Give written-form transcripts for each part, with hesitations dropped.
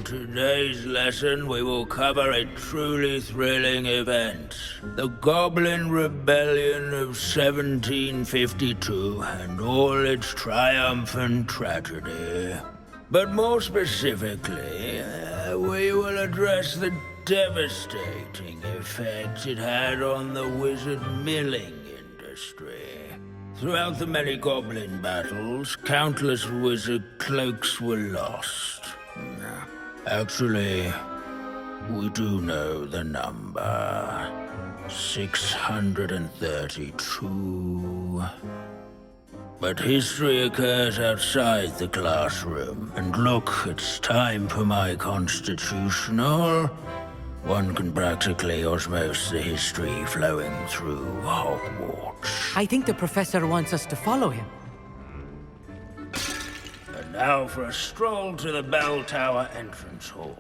today's lesson we will cover a truly thrilling event. The Goblin Rebellion of 1752 and all its triumphant tragedy. But more specifically, we will address the devastating effect it had on the wizard milling industry. Throughout the many goblin battles, countless wizard cloaks were lost. Actually, we do know the number. 632. But history occurs outside the classroom. And look, it's time for my constitutional. One can practically osmose the history flowing through Hogwarts. I think the professor wants us to follow him. And now for a stroll to the bell tower entrance hall.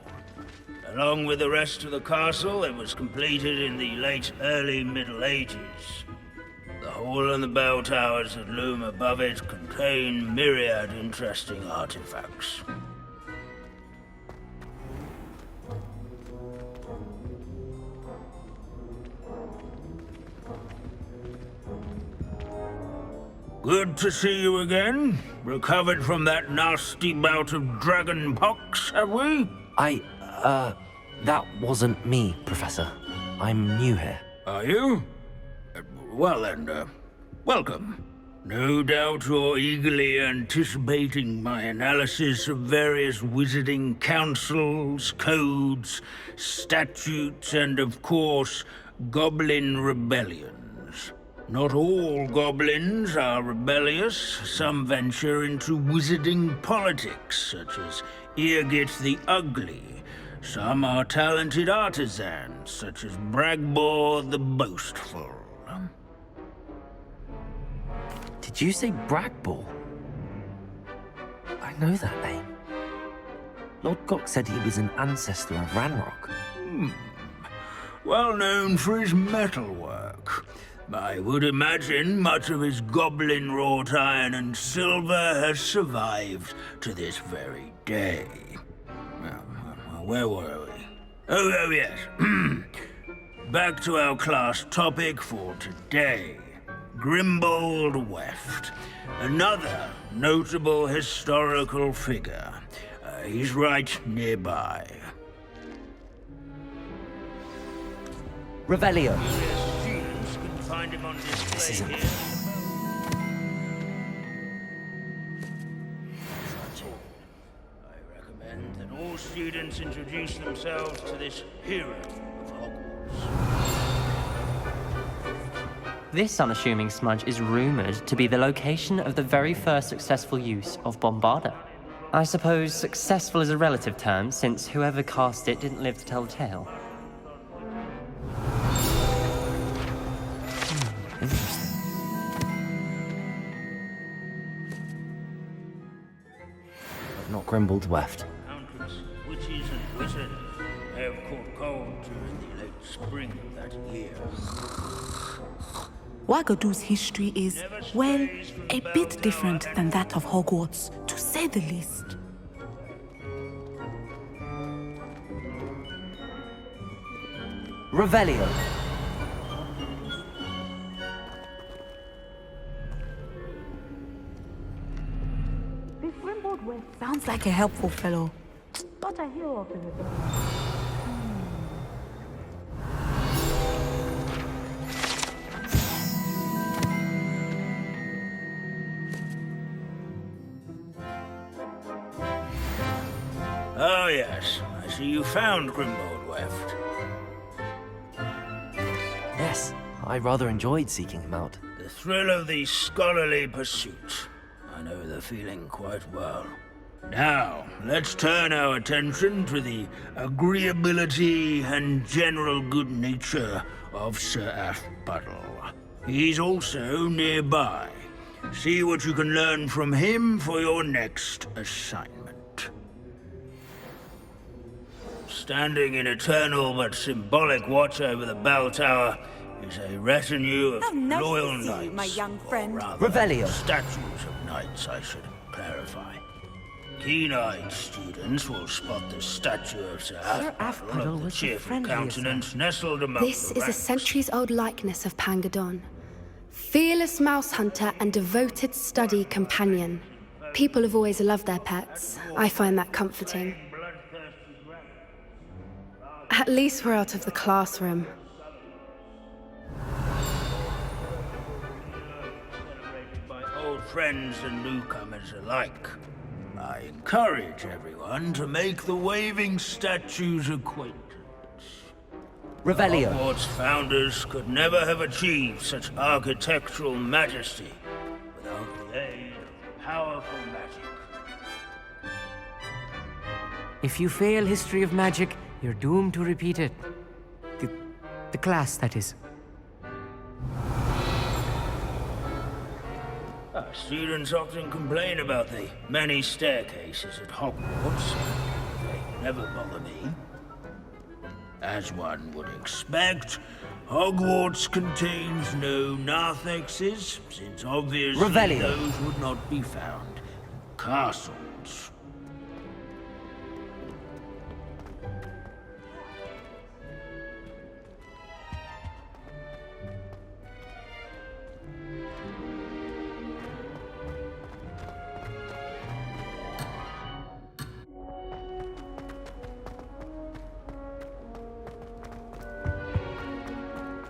Along with the rest of the castle, it was completed in the early Middle Ages. The hall and the bell towers that loom above it contain myriad interesting artifacts. Good to see you again. Recovered from that nasty bout of dragon pox, have we? That wasn't me, Professor. I'm new here. Are you? Well then, welcome. No doubt you're eagerly anticipating my analysis of various wizarding councils, codes, statutes, and of course, goblin rebellions. Not all goblins are rebellious. Some venture into wizarding politics, such as Eargit the Ugly. Some are talented artisans, such as Bragbor the Boastful. Did you say Bragbor? I know that name. Lodgok said he was an ancestor of Ranrock. Well known for his metalwork. I would imagine much of his goblin-wrought iron and silver has survived to this very day. Where were we? Oh yes. Back to our class topic for today. Grimbold Weft. Another notable historical figure. He's right nearby. Revelio. Students can find him on display This isn't... here. I recommend that all students introduce themselves to this hero of Hogwarts. This unassuming smudge is rumored to be the location of the very first successful use of Bombarda. I suppose successful is a relative term, since whoever cast it didn't live to tell the tale. Interesting. But not Grimbold Weft. Countless witches and wizards may have caught cold during the late spring of that year. Wagadu's history is, well, a bit different than that of Hogwarts, to say the least. Revelio. This Grimbold West sounds like a helpful fellow, but I hear of the rebellion. Oh yes, I see you found Grimbold Weft. Yes, I rather enjoyed seeking him out. The thrill of the scholarly pursuit. I know the feeling quite well. Now, let's turn our attention to the agreeability and general good nature of Sir Ashbuttle. He's also nearby. See what you can learn from him for your next assignment. Standing in eternal but symbolic watch over the bell tower is a retinue of How nice loyal to see you, knights. my young friend. Or rather, Revelio. statues of knights, I should clarify. Keen-eyed students will spot the statue of Sir Afpuddle of the was the cheerful friendliest countenance nestled among This the is a ranks. centuries-old likeness of Pangadon. Fearless mouse hunter and devoted study companion. People have always loved their pets. I find that comforting. At least we're out of the classroom. Celebrated by old friends and newcomers alike. I encourage everyone to make the waving statue's acquaintance. Revelio. Hogwarts founders could never have achieved such architectural majesty without the aid of powerful magic. If you fail history of magic, you're doomed to repeat it. The class, that is. Students often complain about the many staircases at Hogwarts. They never bother me. As one would expect, Hogwarts contains no narthexes, since obviously Revelio. those would not be found in castles.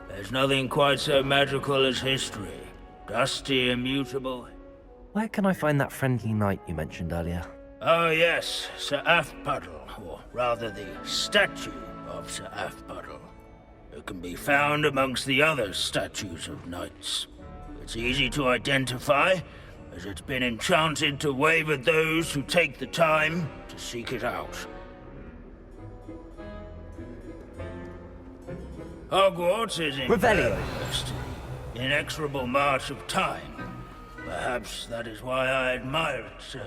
There's nothing quite so magical as history. Dusty, immutable. Where can I find that friendly knight you mentioned earlier? Oh yes, Sir Afpuddle, or rather the statue of Sir Afpuddle. It can be found amongst the other statues of knights. It's easy to identify, as it's been enchanted to wave at those who take the time to seek it out. Hogwarts is Revelio. impervious to the inexorable march of time. Perhaps that is why I admire it so.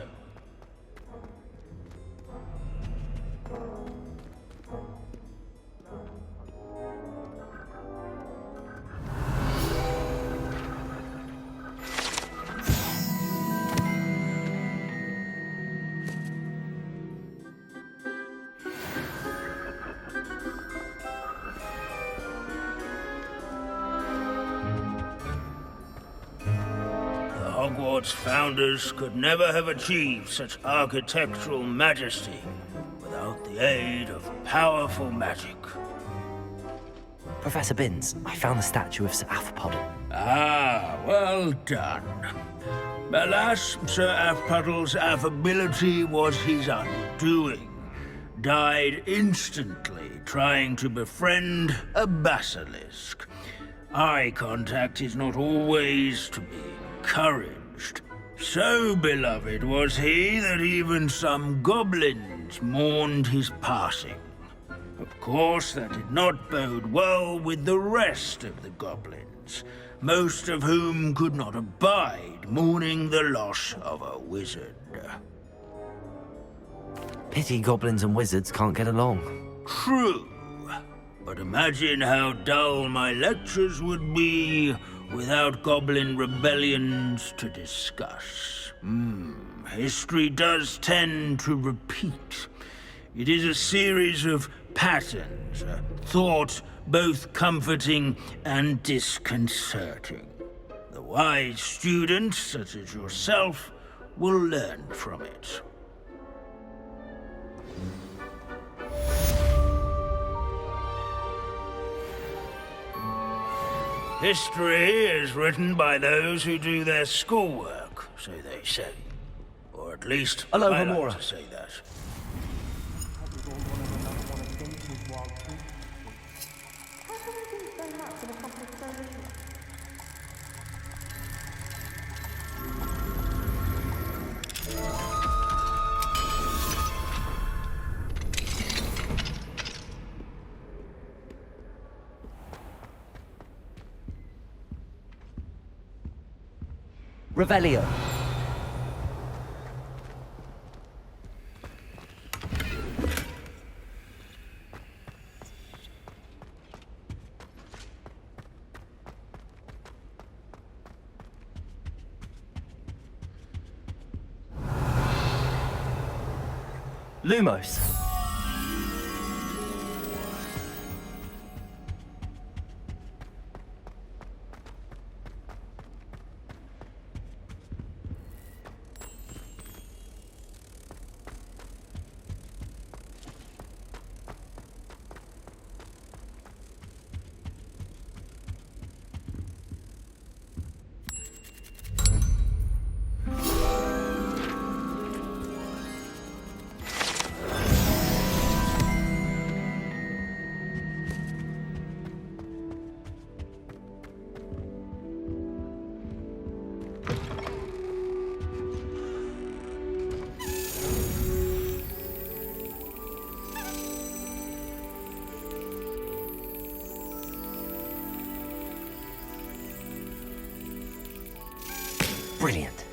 Hogwarts founders could never have achieved such architectural majesty without the aid of powerful magic. Professor Binns, I found the statue of Sir Afpuddle. Ah, well done. Alas, Sir Afpuddle's affability was his undoing. Died instantly trying to befriend a basilisk. Eye contact is not always to be encouraged. So beloved was he that even some goblins mourned his passing. Of course, that did not bode well with the rest of the goblins, most of whom could not abide mourning the loss of a wizard. Pity goblins and wizards can't get along. True, but imagine how dull my lectures would be without goblin rebellions to discuss. History does tend to repeat. It is a series of patterns, a thought both comforting and disconcerting. The wise students, such as yourself, will learn from it. History is written by those who do their schoolwork, so they say. Or at least, Hello, I Homora. like to say that. Revelio. Lumos. Brilliant.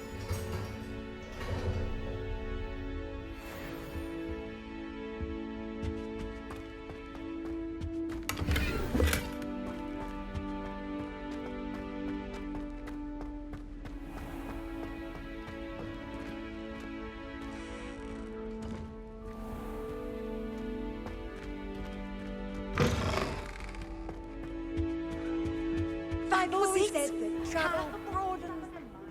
Bible says that travel broadens the mind.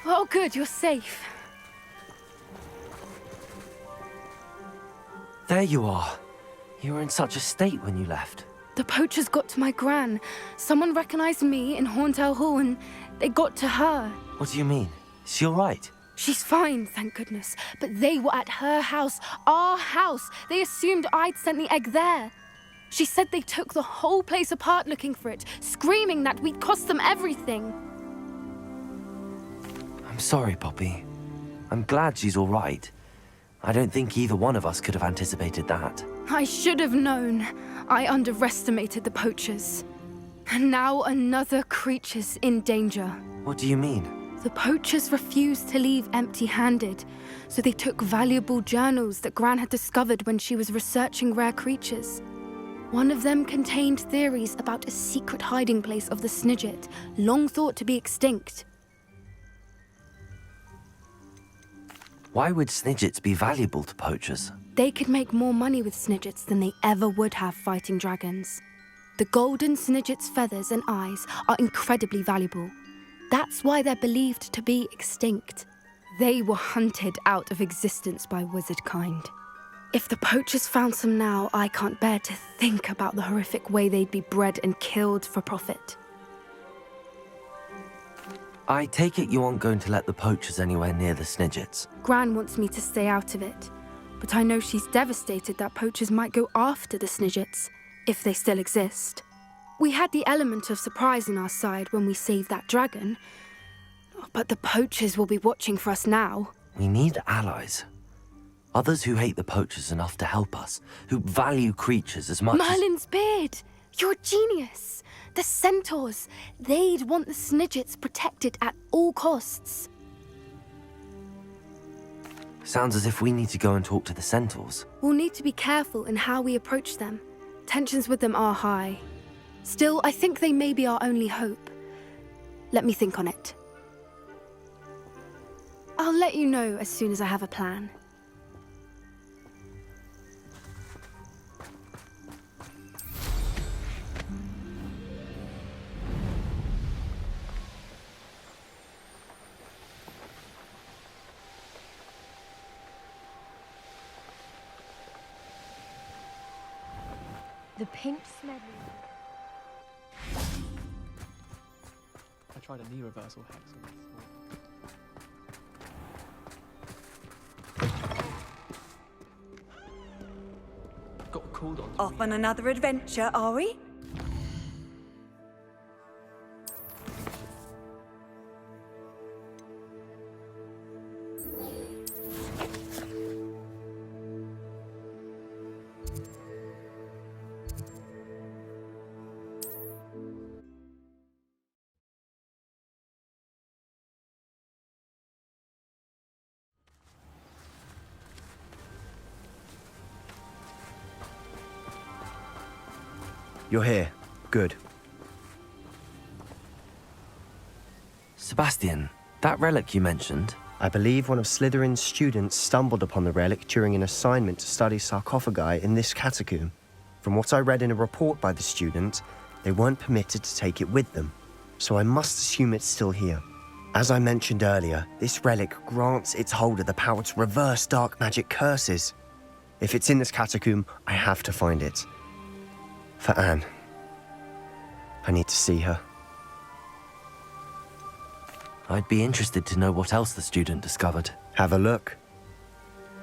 Oh, good, you're safe. There you are. You were in such a state when you left. The poachers got to my gran. Someone recognized me in Horntail Hall and they got to her. What do you mean? Is she all right? She's fine, thank goodness. But they were at her house, our house. They assumed I'd sent the egg there. She said they took the whole place apart looking for it, screaming that we'd cost them everything. I'm sorry, Poppy. I'm glad she's all right. I don't think either one of us could have anticipated that. I should have known. I underestimated the poachers. And now another creature's in danger. What do you mean? The poachers refused to leave empty-handed, so they took valuable journals that Gran had discovered when she was researching rare creatures. One of them contained theories about a secret hiding place of the Snidget, long thought to be extinct. Why would Snidgets be valuable to poachers? They could make more money with Snidgets than they ever would have fighting dragons. The golden Snidget's feathers and eyes are incredibly valuable. That's why they're believed to be extinct. They were hunted out of existence by wizard kind. If the poachers found some now, I can't bear to think about the horrific way they'd be bred and killed for profit. I take it you aren't going to let the poachers anywhere near the Snidgets. Gran wants me to stay out of it, but I know she's devastated that poachers might go after the Snidgets, if they still exist. We had the element of surprise on our side when we saved that dragon, but the poachers will be watching for us now. We need allies. Others who hate the poachers enough to help us, who value creatures as much Merlin's beard! You're a genius! The centaurs! They'd want the Snidgets protected at all costs. Sounds as if we need to go and talk to the centaurs. We'll need to be careful in how we approach them. Tensions with them are high. Still, I think they may be our only hope. Let me think on it. I'll let you know as soon as I have a plan. The pink smedley. I tried a knee reversal hex on this. Got called on. Off on another adventure, are we? You're here. Good. Sebastian, that relic you mentioned, I believe one of Slytherin's students stumbled upon the relic during an assignment to study sarcophagi in this catacomb. From what I read in a report by the student, they weren't permitted to take it with them, so I must assume it's still here. As I mentioned earlier, this relic grants its holder the power to reverse dark magic curses. If it's in this catacomb, I have to find it. For Anne. I need to see her. I'd be interested to know what else the student discovered. Have a look.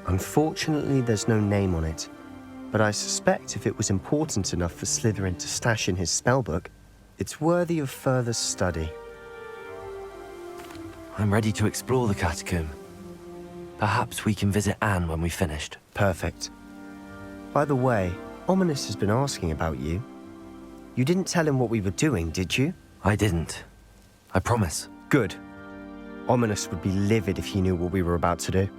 Unfortunately, there's no name on it, but I suspect if it was important enough for Slytherin to stash in his spellbook, it's worthy of further study. I'm ready to explore the catacomb. Perhaps we can visit Anne when we've finished. Perfect. By the way, Ominous has been asking about you. You didn't tell him what we were doing, did you? I didn't. I promise. Good. Ominous would be livid if he knew what we were about to do.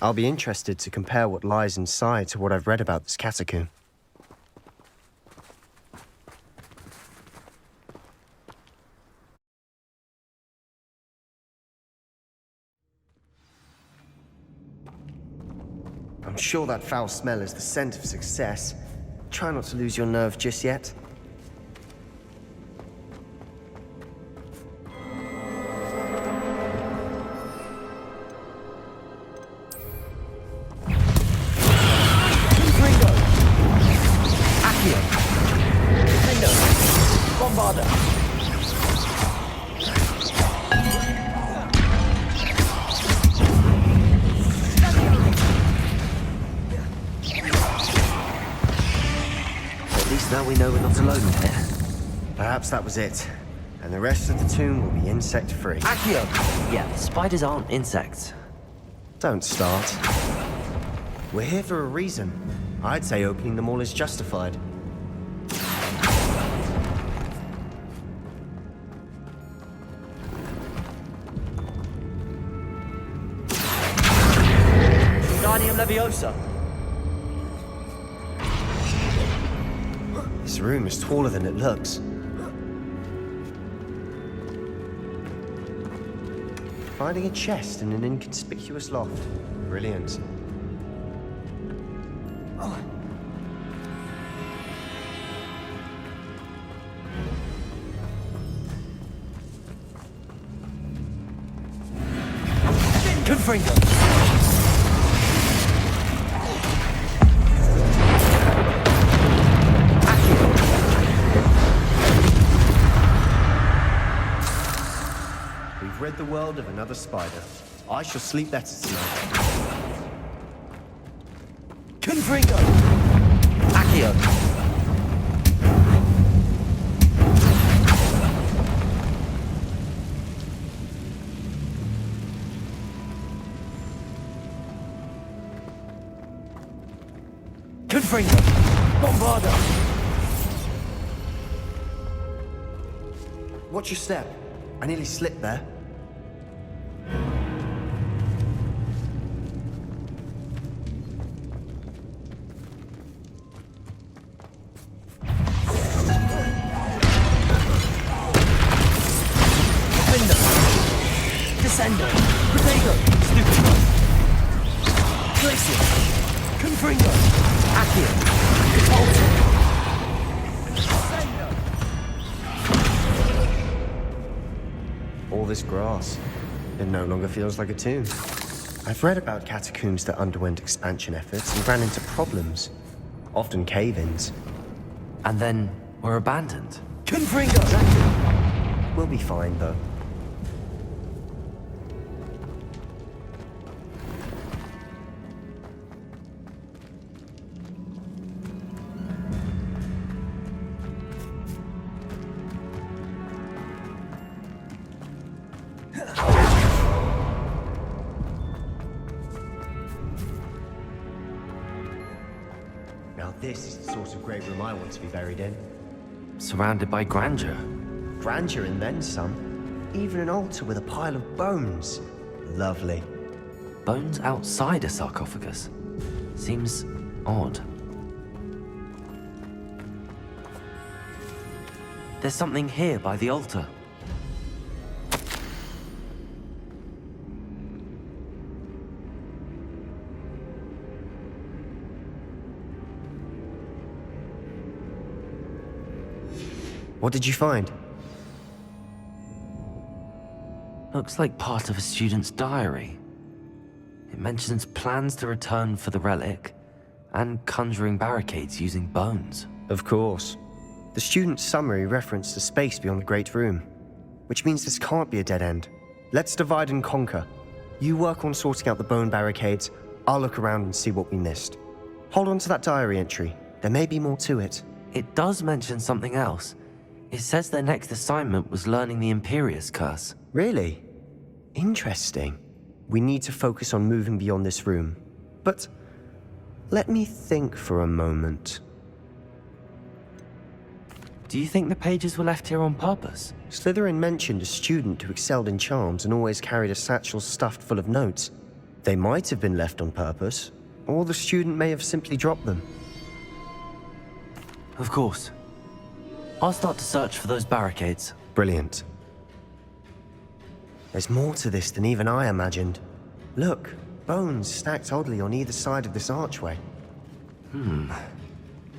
I'll be interested to compare what lies inside to what I've read about this catacomb. I'm sure that foul smell is the scent of success. Try not to lose your nerve just yet. Now we know we're not alone in here. Perhaps that was it. And the rest of the tomb will be insect-free. Accio! Yeah, spiders aren't insects. Don't start. We're here for a reason. I'd say opening them all is justified. Guardian Leviosa. This room is taller than it looks. Finding a chest in an inconspicuous loft. Brilliant. Confringo! We've rid the world of another spider. I shall sleep better tonight. Confringo! Accio! Confringo! Bombarda! Watch your step. I nearly slipped there. Descendo! Protego! Stupido! Glacier! Confringo! Accio! Catapulta! All this grass. It no longer feels like a tomb. I've read about catacombs that underwent expansion efforts and ran into problems. Often cave-ins. And then were abandoned. Exactly. We'll be fine, though. Now this is the sort of great room I want to be buried in. Surrounded by grandeur. Grandeur and then some. Even an altar with a pile of bones. Lovely. Bones outside a sarcophagus. Seems odd. There's something here by the altar. What did you find? Looks like part of a student's diary. It mentions plans to return for the relic and conjuring barricades using bones. Of course. The student's summary referenced a space beyond the Great Room, which means this can't be a dead end. Let's divide and conquer. You work on sorting out the bone barricades, I'll look around and see what we missed. Hold on to that diary entry. There may be more to it. It does mention something else. It says their next assignment was learning the Imperius Curse. Really? Interesting. We need to focus on moving beyond this room. But let me think for a moment. Do you think the pages were left here on purpose? Slytherin mentioned a student who excelled in charms and always carried a satchel stuffed full of notes. They might have been left on purpose, or the student may have simply dropped them. Of course. I'll start to search for those barricades. Brilliant. There's more to this than even I imagined. Look, bones stacked oddly on either side of this archway.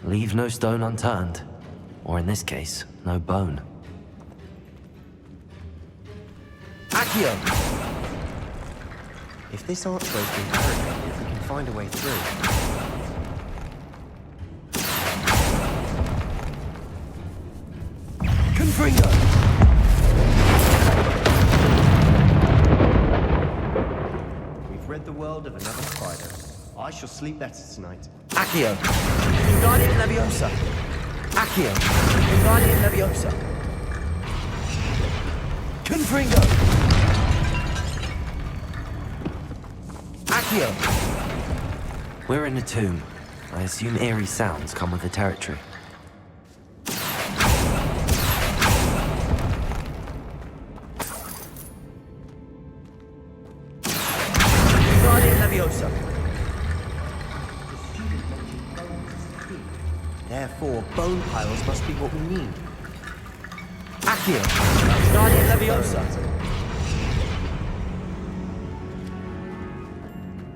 Leave no stone unturned. Or in this case, no bone. Accio! If this archway's been barricaded, we can find a way through. Confringo! We've rid the world of another spider. I shall sleep better tonight. Accio! Guardian Leviosa! Accio! Guardian Leviosa! Confringo! Accio! We're in a tomb. I assume eerie sounds come with the territory. Therefore, bone piles must be what we need. Accio! Guardian Leviosa!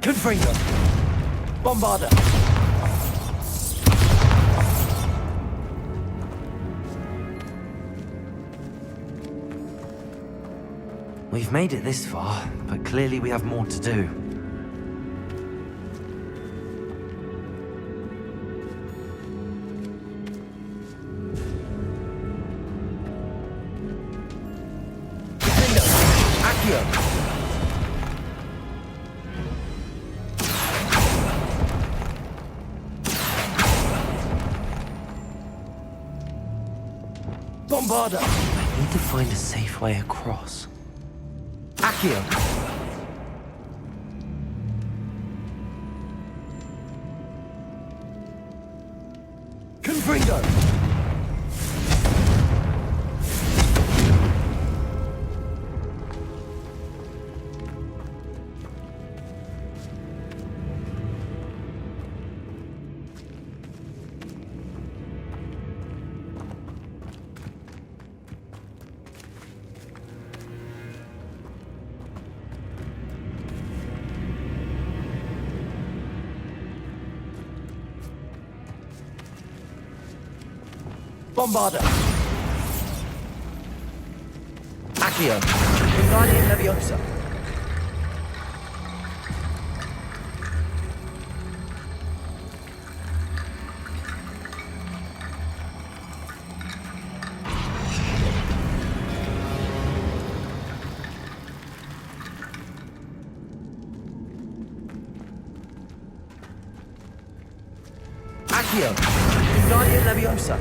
Confringo! Bombarda! We've made it this far, but clearly we have more to do. Bombarda! I need to find a safe way across. Accio! Confringo! Bombarda! Accio! Wingardium Leviosa. Accio. Wingardium Leviosa.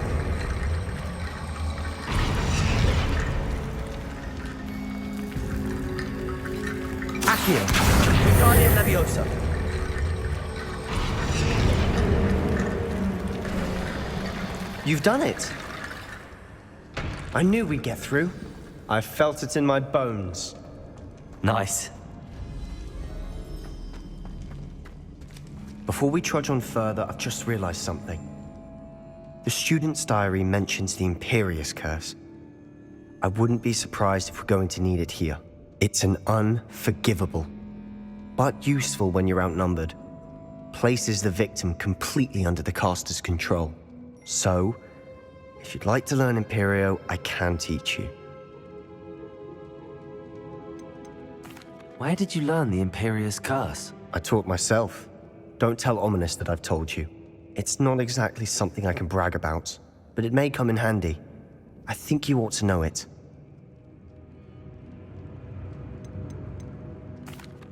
Accio. Wingardium Leviosa. You've done it! I knew we'd get through. I felt it in my bones. Nice. Before we trudge on further, I've just realized something. The student's diary mentions the Imperious Curse. I wouldn't be surprised if we're going to need it here. It's an unforgivable, but useful when you're outnumbered. Places the victim completely under the caster's control. So, if you'd like to learn Imperio, I can teach you. Where did you learn the Imperious Curse? I taught myself. Don't tell Ominous that I've told you. It's not exactly something I can brag about, but it may come in handy. I think you ought to know it.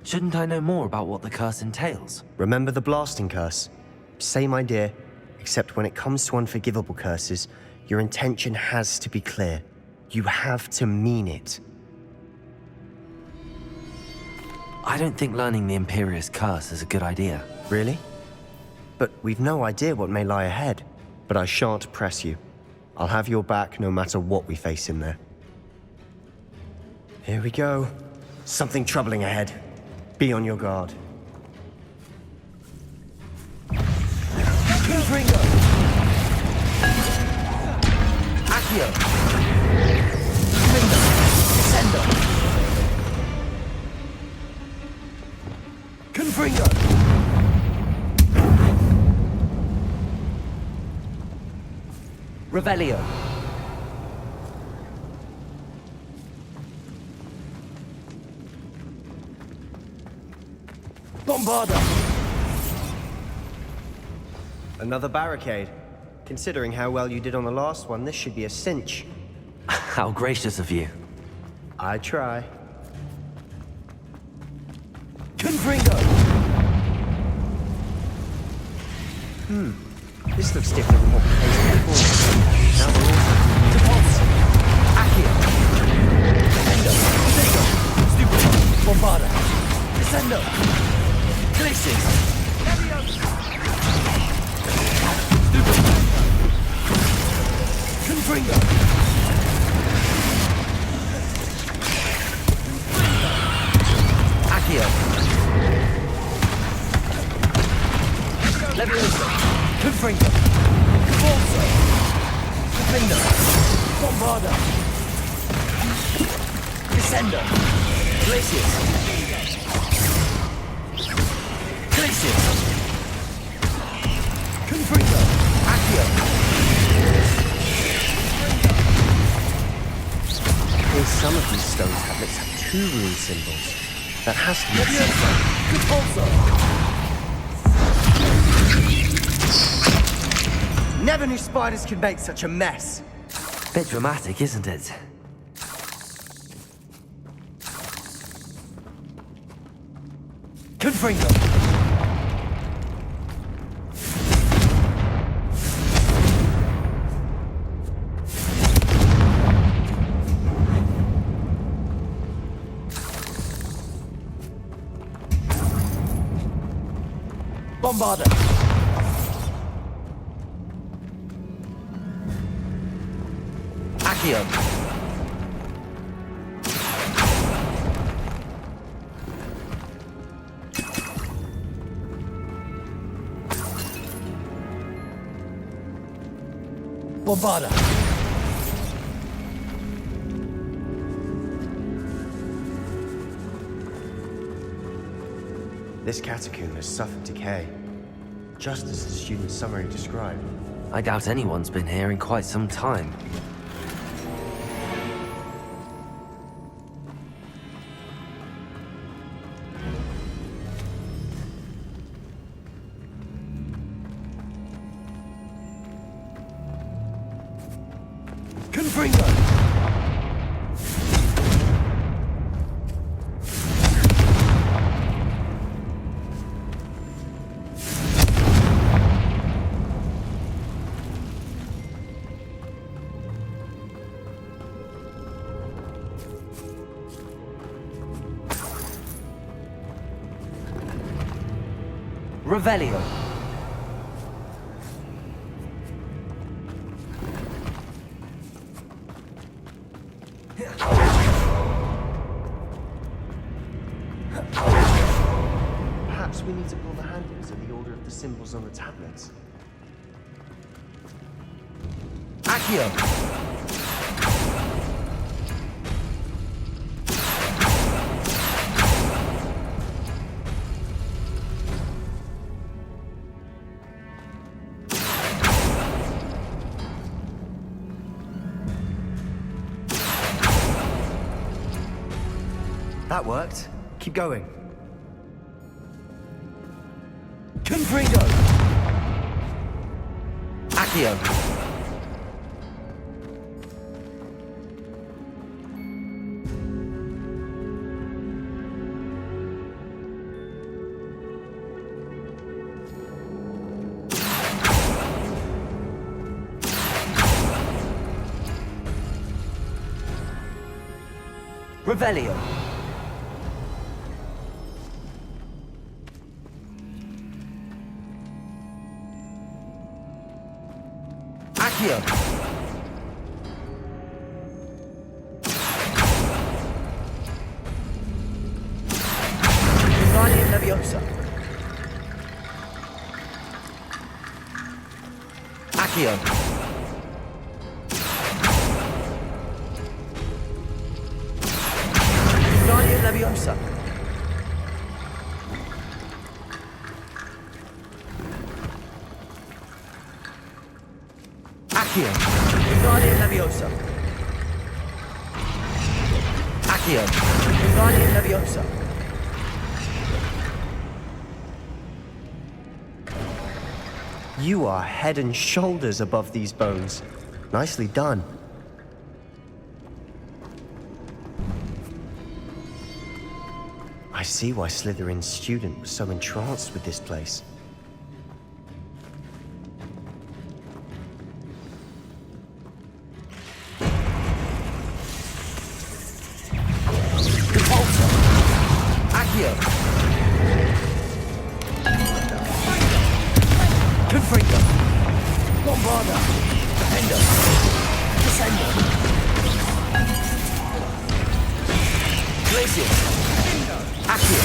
Shouldn't I know more about what the curse entails? Remember the blasting curse? Same idea, except when it comes to unforgivable curses, your intention has to be clear. You have to mean it. I don't think learning the Imperious Curse is a good idea. Really? But we've no idea what may lie ahead. But I shan't press you. I'll have your back no matter what we face in there. Here we go. Something troubling ahead. Be on your guard. Confringo. Accio. Confringo. Descendo. Confringo. Revelio. Bombarda. Another barricade. Considering how well you did on the last one, this should be a cinch. How gracious of you. I try. Confringo. This looks different from what we faced before. Now we're all... Depulse. Accio. Descendo. Confringo. Stupid. Bombarda. Descendo. Glacius. Stupid. Confringo. Accio. Leviosa. Confringo. Forza. Confringo. Bombarda. Descendo. Glacius. Glacius. Confringo. Accio. Well, some of these stone tablets have 2 rune symbols. That has to be... Leviosa. Never knew spiders could make such a mess. Bit dramatic, isn't it? Confringo. Bombarda. Accio. Bombarda. This catacomb has suffered decay, just as the student's summary described. I doubt anyone's been here in quite some time. Confringo! Revelio. Perhaps we need to pull the handles in the order of the symbols on the tablets. Accio! That worked. Keep going. Confringo! Accio! Revelio. Accio! Guardian Leviosa! Accio! Guardian Leviosa! Accio! Guardian Leviosa! Accio! Guardian Leviosa! You are head and shoulders above these bones. Nicely done. I see why Slytherin's student was so entranced with this place. Accio! Confringo! Bombarda! Defender! Descender! Glacius! Accio!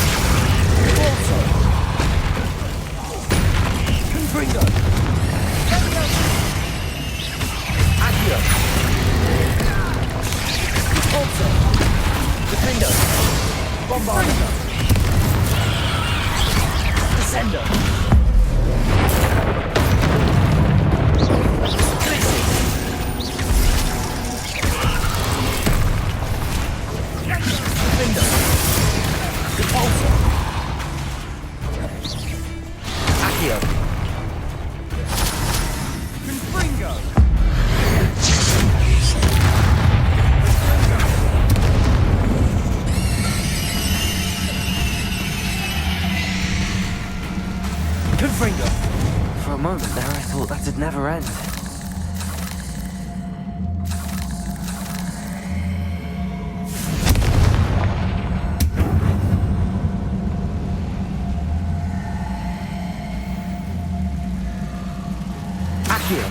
Balso! Confringo! Accio! Balso! Defender! Bombarda! Descender! Defender! Repulsor! Accio! Confringo! Confringo! For a moment there, I thought that'd never end. Accio!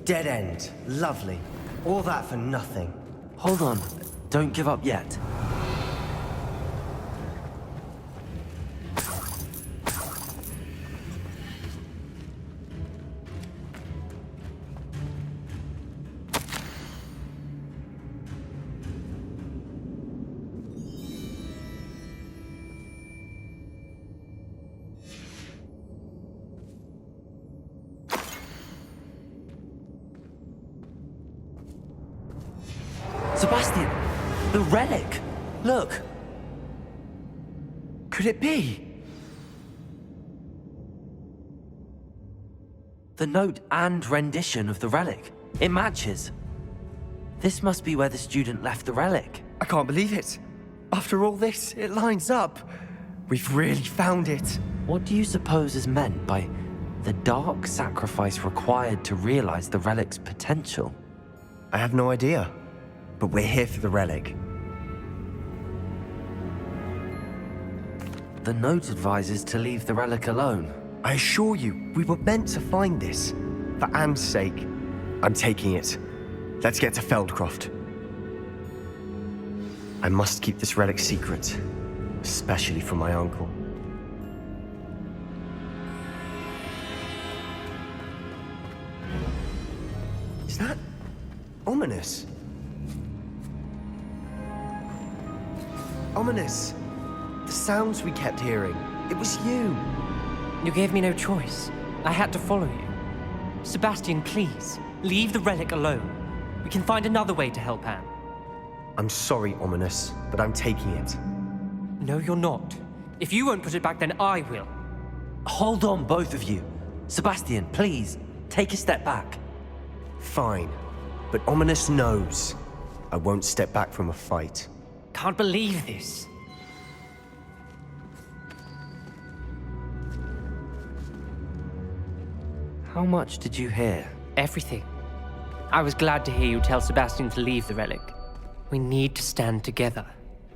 Dead end. Lovely. All that for nothing. Hold on. Don't give up yet. Sebastian! The relic! Look! Could it be? The note and rendition of the relic. It matches. This must be where the student left the relic. I can't believe it. After all this, it lines up. We've really found it. What do you suppose is meant by the dark sacrifice required to realize the relic's potential? I have no idea, but we're here for the relic. The note advises to leave the relic alone. I assure you, we were meant to find this. For Anne's sake, I'm taking it. Let's get to Feldcroft. I must keep this relic secret, especially from my uncle. Is that ominous? Ominous! The sounds we kept hearing. It was you. You gave me no choice. I had to follow you. Sebastian, please, leave the relic alone. We can find another way to help Anne. I'm sorry, Ominous, but I'm taking it. No, you're not. If you won't put it back, then I will. Hold on, both of you. Sebastian, please, take a step back. Fine, but Ominous knows I won't step back from a fight. Can't believe this. How much did you hear? Everything. I was glad to hear you tell Sebastian to leave the relic. We need to stand together.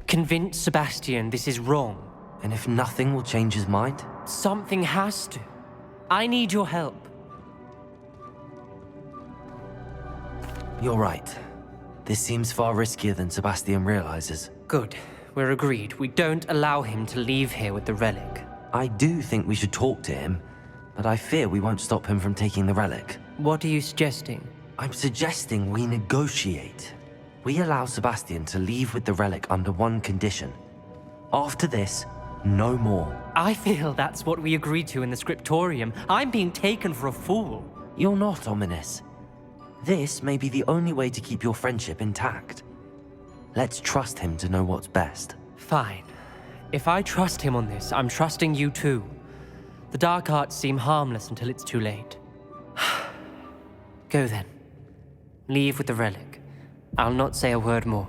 Convince Sebastian this is wrong. And if nothing will change his mind? Something has to. I need your help. You're right. This seems far riskier than Sebastian realizes. Good. We're agreed. We don't allow him to leave here with the relic. I do think we should talk to him, but I fear we won't stop him from taking the relic. What are you suggesting? I'm suggesting we negotiate. We allow Sebastian to leave with the relic under one condition. After this, no more. I feel that's what we agreed to in the scriptorium. I'm being taken for a fool. You're not, Ominous. This may be the only way to keep your friendship intact. Let's trust him to know what's best. Fine. If I trust him on this, I'm trusting you too. The dark arts seem harmless until it's too late. Go then. Leave with the relic. I'll not say a word more.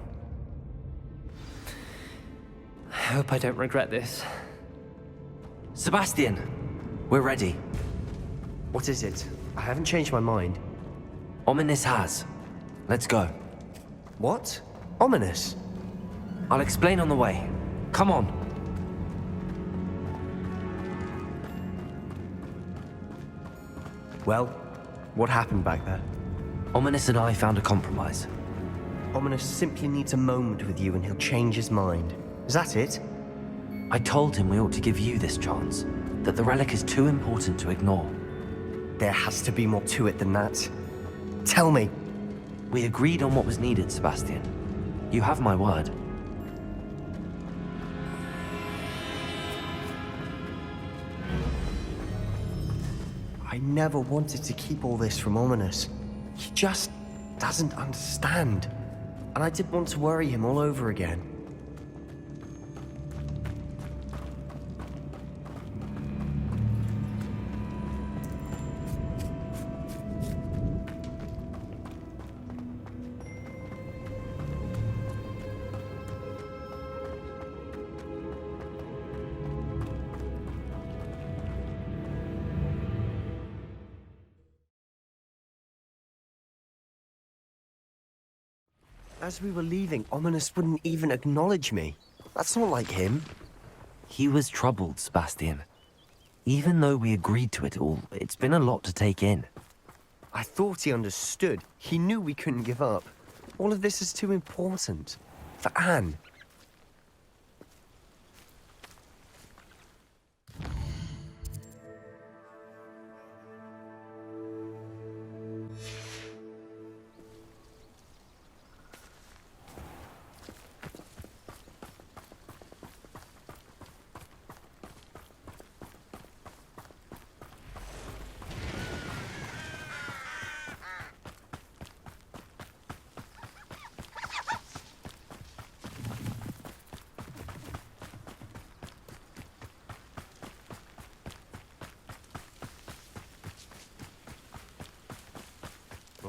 I hope I don't regret this. Sebastian, we're ready. What is it? I haven't changed my mind. Ominous has. Let's go. What? Ominous? I'll explain on the way. Come on. Well, what happened back there? Ominous and I found a compromise. Ominous simply needs a moment with you and he'll change his mind. Is that it? I told him we ought to give you this chance, that the relic is too important to ignore. There has to be more to it than that. Tell me. We agreed on what was needed, Sebastian. You have my word. I never wanted to keep all this from Ominous. He just doesn't understand. And I didn't want to worry him all over again. As we were leaving, Ominous wouldn't even acknowledge me. That's not like him. He was troubled, Sebastian. Even though we agreed to it all, it's been a lot to take in. I thought he understood. He knew we couldn't give up. All of this is too important. For Anne.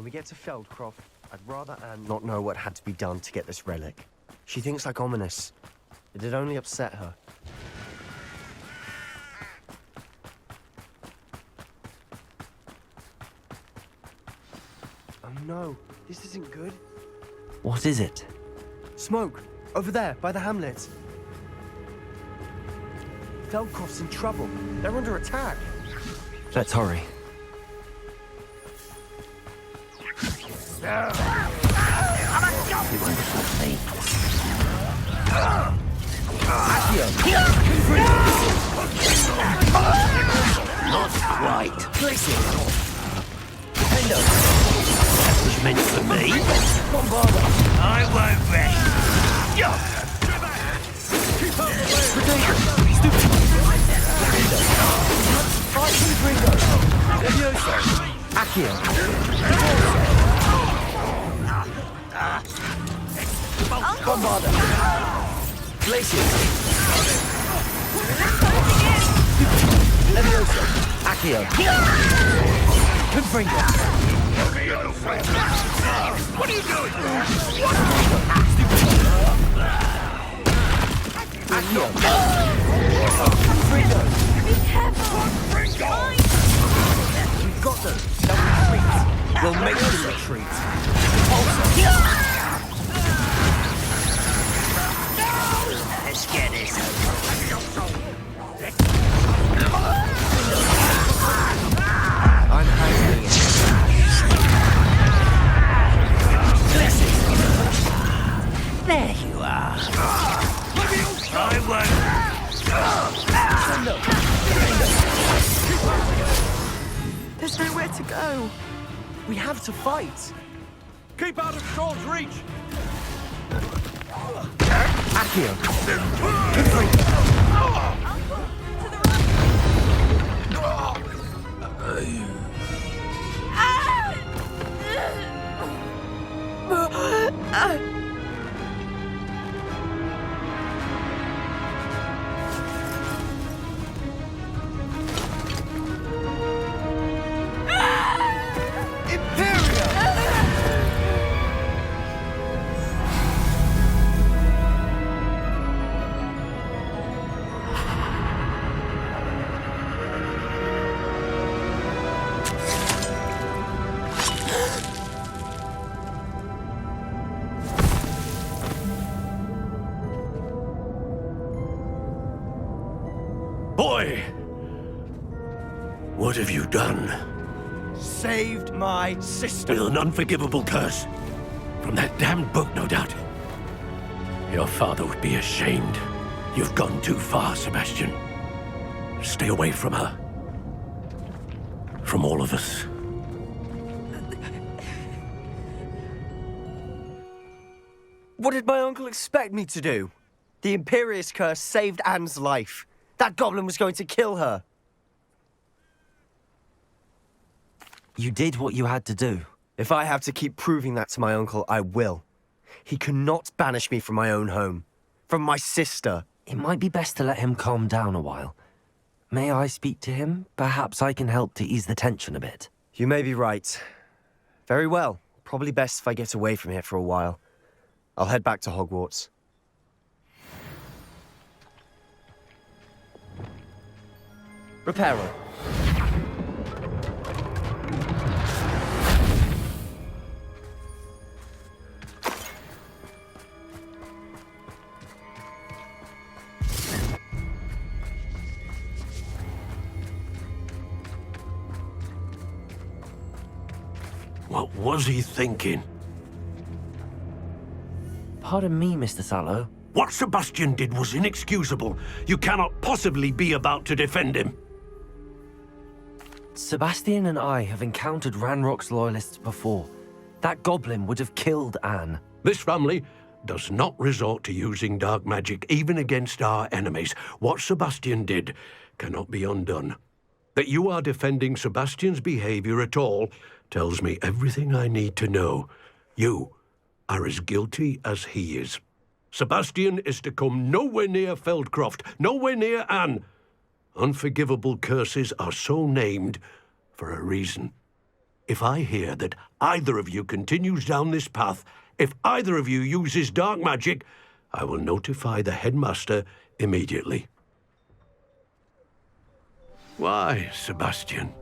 When we get to Feldcroft, I'd rather Anne not know what had to be done to get this relic. She thinks like ominous. It'd only upset her. Oh no, this isn't good. What is it? Smoke! Over there, by the hamlet. Feldcroft's in trouble. They're under attack. Let's hurry. Not quite. Place it. That was meant for me. I won't rest. Bombarder. Glacier. Levioso. Accio. Confringo. What are you doing? Accio. Confringo. Be careful! We've got them. They'll retreat. We'll make them retreat. Let's get this. I'm handling it. There you are. I won't. There's nowhere to go. We have to fight. Keep out of Storm's reach. Accio. Boy! What have you done? Saved my sister. With an unforgivable curse. From that damned book, no doubt. Your father would be ashamed. You've gone too far, Sebastian. Stay away from her. From all of us. What did my uncle expect me to do? The Imperious curse saved Anne's life. That goblin was going to kill her. You did what you had to do. If I have to keep proving that to my uncle, I will. He cannot banish me from my own home. From my sister. It might be best to let him calm down a while. May I speak to him? Perhaps I can help to ease the tension a bit. You may be right. Very well. Probably best if I get away from here for a while. I'll head back to Hogwarts. Reparo. What was he thinking? Pardon me, Mr. Sallow. What Sebastian did was inexcusable. You cannot possibly be about to defend him. Sebastian and I have encountered Ranrock's loyalists before. That goblin would have killed Anne. This family does not resort to using dark magic even against our enemies. What Sebastian did cannot be undone. That you are defending Sebastian's behavior at all tells me everything I need to know. You are as guilty as he is. Sebastian is to come nowhere near Feldcroft, nowhere near Anne. Unforgivable curses are so named for a reason. If I hear that either of you continues down this path, if either of you uses dark magic, I will notify the headmaster immediately. Why, Sebastian?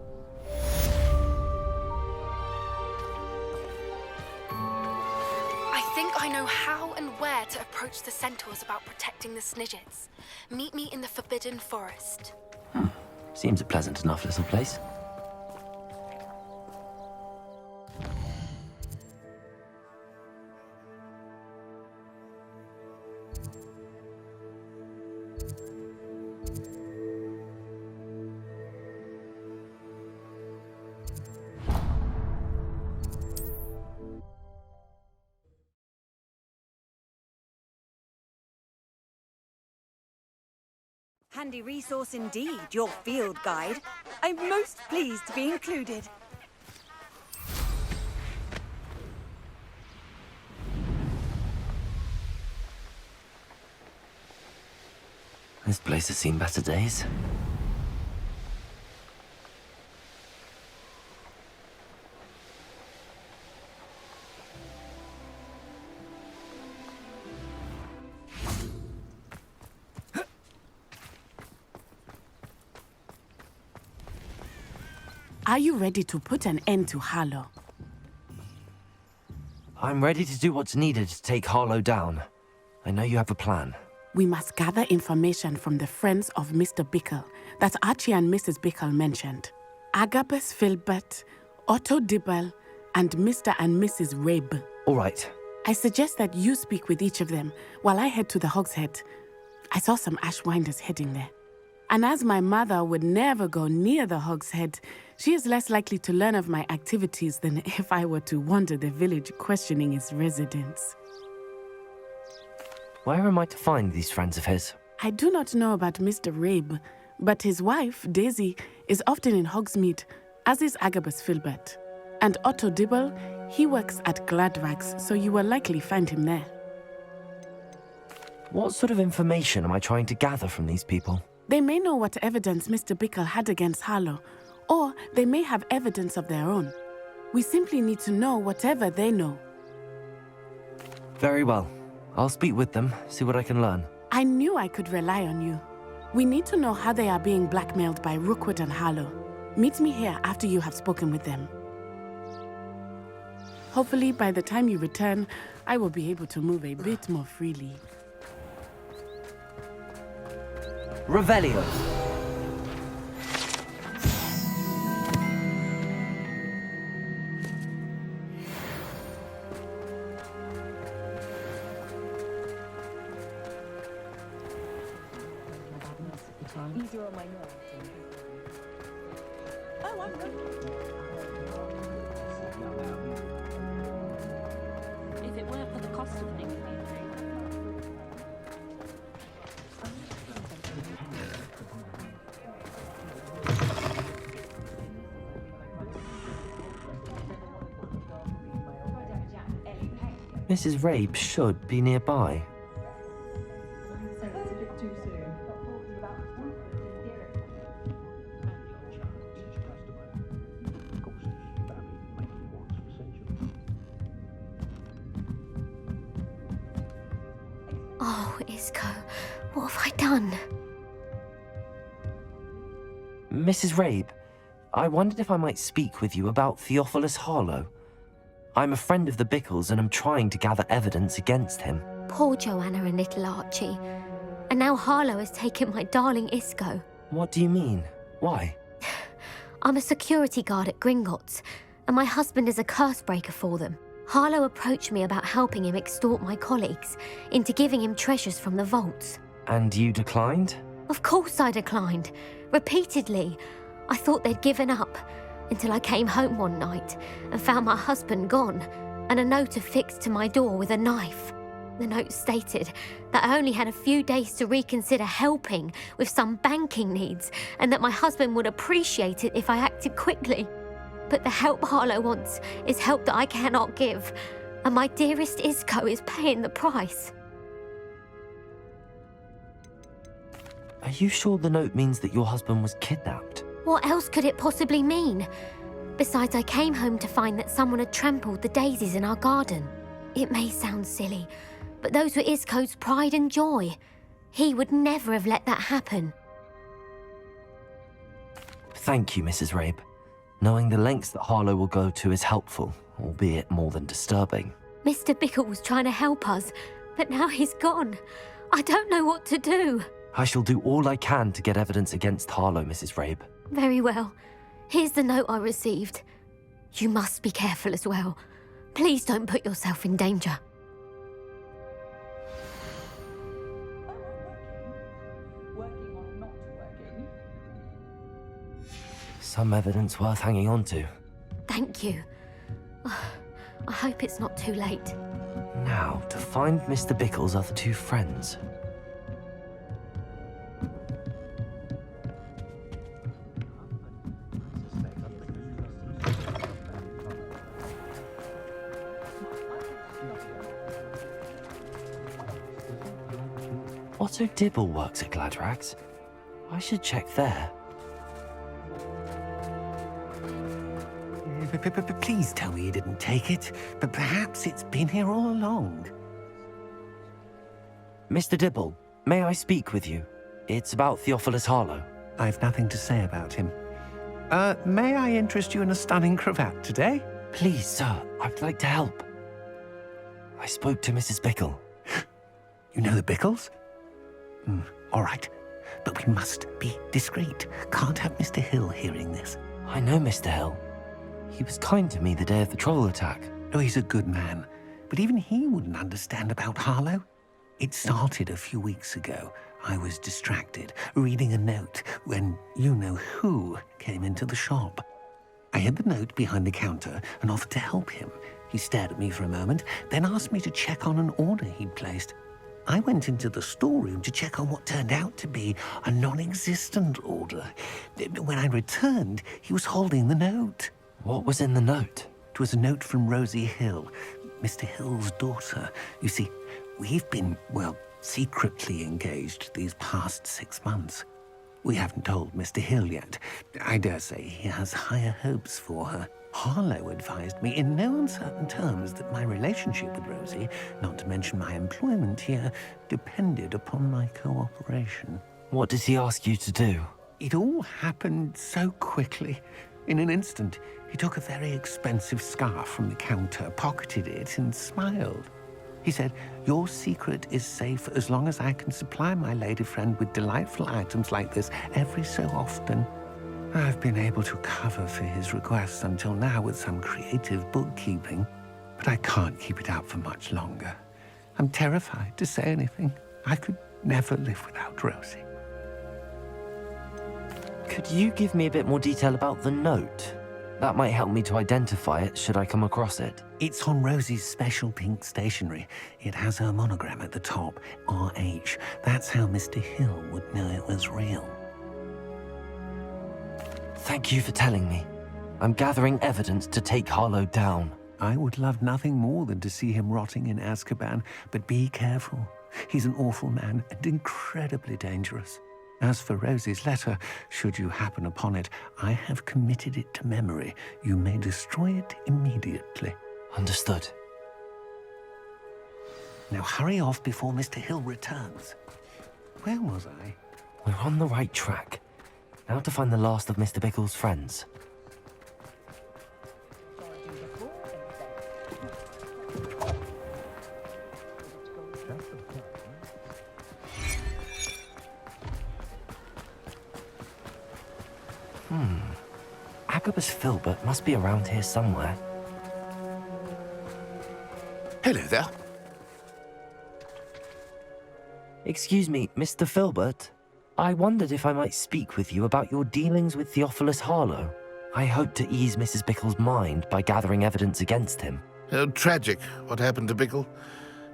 I think I know how and where to approach the centaurs about protecting the Snidgets. Meet me in the Forbidden Forest. Seems a pleasant enough little place. Handy resource indeed, your field guide. I'm most pleased to be included. This place has seen better days. Are you ready to put an end to Harlow? I'm ready to do what's needed to take Harlow down. I know you have a plan. We must gather information from the friends of Mr. Bickle that Archie and Mrs. Bickle mentioned. Agabus Filbert, Otto Dibble, and Mr. and Mrs. Rabe. All right. I suggest that you speak with each of them while I head to the Hogshead. I saw some Ashwinders heading there. And as my mother would never go near the Hogshead, she is less likely to learn of my activities than if I were to wander the village questioning its residents. Where am I to find these friends of his? I do not know about Mr. Rabe, but his wife, Daisy, is often in Hogsmeade, as is Agabus Filbert. And Otto Dibble, he works at Gladrags, so you will likely find him there. What sort of information am I trying to gather from these people? They may know what evidence Mr. Bickle had against Harlow, or they may have evidence of their own. We simply need to know whatever they know. Very well. I'll speak with them, see what I can learn. I knew I could rely on you. We need to know how they are being blackmailed by Rookwood and Harlow. Meet me here after you have spoken with them. Hopefully, by the time you return, I will be able to move a bit more freely. Revelio. These are on my notes. Oh, I'm good. If it weren't for the cost of things. Mrs. Rabe should be nearby. Oh, Isco, what have I done? Mrs. Rabe, I wondered if I might speak with you about Theophilus Harlow. I'm a friend of the Bickles and I'm trying to gather evidence against him. Poor Joanna and little Archie. And now Harlow has taken my darling Isco. What do you mean? Why? I'm a security guard at Gringotts, and my husband is a curse breaker for them. Harlow approached me about helping him extort my colleagues into giving him treasures from the vaults. And you declined? Of course I declined. Repeatedly. I thought they'd given up, until I came home one night and found my husband gone, and a note affixed to my door with a knife. The note stated that I only had a few days to reconsider helping with some banking needs, and that my husband would appreciate it if I acted quickly. But the help Harlow wants is help that I cannot give, and my dearest Isco is paying the price. Are you sure the note means that your husband was kidnapped? What else could it possibly mean? Besides, I came home to find that someone had trampled the daisies in our garden. It may sound silly, but those were Isco's pride and joy. He would never have let that happen. Thank you, Mrs. Rabe. Knowing the lengths that Harlow will go to is helpful, albeit more than disturbing. Mr. Bickle was trying to help us, but now he's gone. I don't know what to do. I shall do all I can to get evidence against Harlow, Mrs. Rabe. Very well. Here's the note I received. You must be careful as well. Please don't put yourself in danger. Some evidence worth hanging on to. Thank you. I hope it's not too late. Now, to find Mr. Bickle's other two friends. Otto Dibble works at Gladrags. I should check there. Please tell me you didn't take it, but perhaps it's been here all along. Mr. Dibble, may I speak with you? It's about Theophilus Harlow. I've nothing to say about him. May I interest you in a stunning cravat today? Please, sir, I'd like to help. I spoke to Mrs. Bickle. You know the Bickles? All right, but we must be discreet. Can't have Mr. Hill hearing this. I know Mr. Hill. He was kind to me the day of the troll attack. Oh, he's a good man, but even he wouldn't understand about Harlow. It started a few weeks ago. I was distracted, reading a note, when you-know-who came into the shop. I hid the note behind the counter and offered to help him. He stared at me for a moment, then asked me to check on an order he'd placed. I went into the storeroom to check on what turned out to be a non-existent order. When I returned, he was holding the note. What was in the note? It was a note from Rosie Hill, Mr. Hill's daughter. You see, we've been, secretly engaged these past 6 months. We haven't told Mr. Hill yet. I dare say he has higher hopes for her. Harlow advised me in no uncertain terms that my relationship with Rosie, not to mention my employment here, depended upon my cooperation. What does he ask you to do? It all happened so quickly. In an instant, he took a very expensive scarf from the counter, pocketed it, and smiled. He said, "Your secret is safe as long as I can supply my lady friend with delightful items like this every so often." I've been able to cover for his requests until now with some creative bookkeeping, but I can't keep it up for much longer. I'm terrified to say anything. I could never live without Rosie. Could you give me a bit more detail about the note? That might help me to identify it should I come across it. It's on Rosie's special pink stationery. It has her monogram at the top, RH. That's how Mr. Hill would know it was real. Thank you for telling me. I'm gathering evidence to take Harlow down. I would love nothing more than to see him rotting in Azkaban, but be careful. He's an awful man and incredibly dangerous. As for Rosie's letter, should you happen upon it, I have committed it to memory. You may destroy it immediately. Understood. Now hurry off before Mr. Hill returns. Where was I? We're on the right track. Now to find the last of Mr. Bickle's friends. Agabus Filbert must be around here somewhere. Hello there. Excuse me, Mr. Filbert. I wondered if I might speak with you about your dealings with Theophilus Harlow. I hope to ease Mrs. Bickle's mind by gathering evidence against him. Tragic, what happened to Bickle.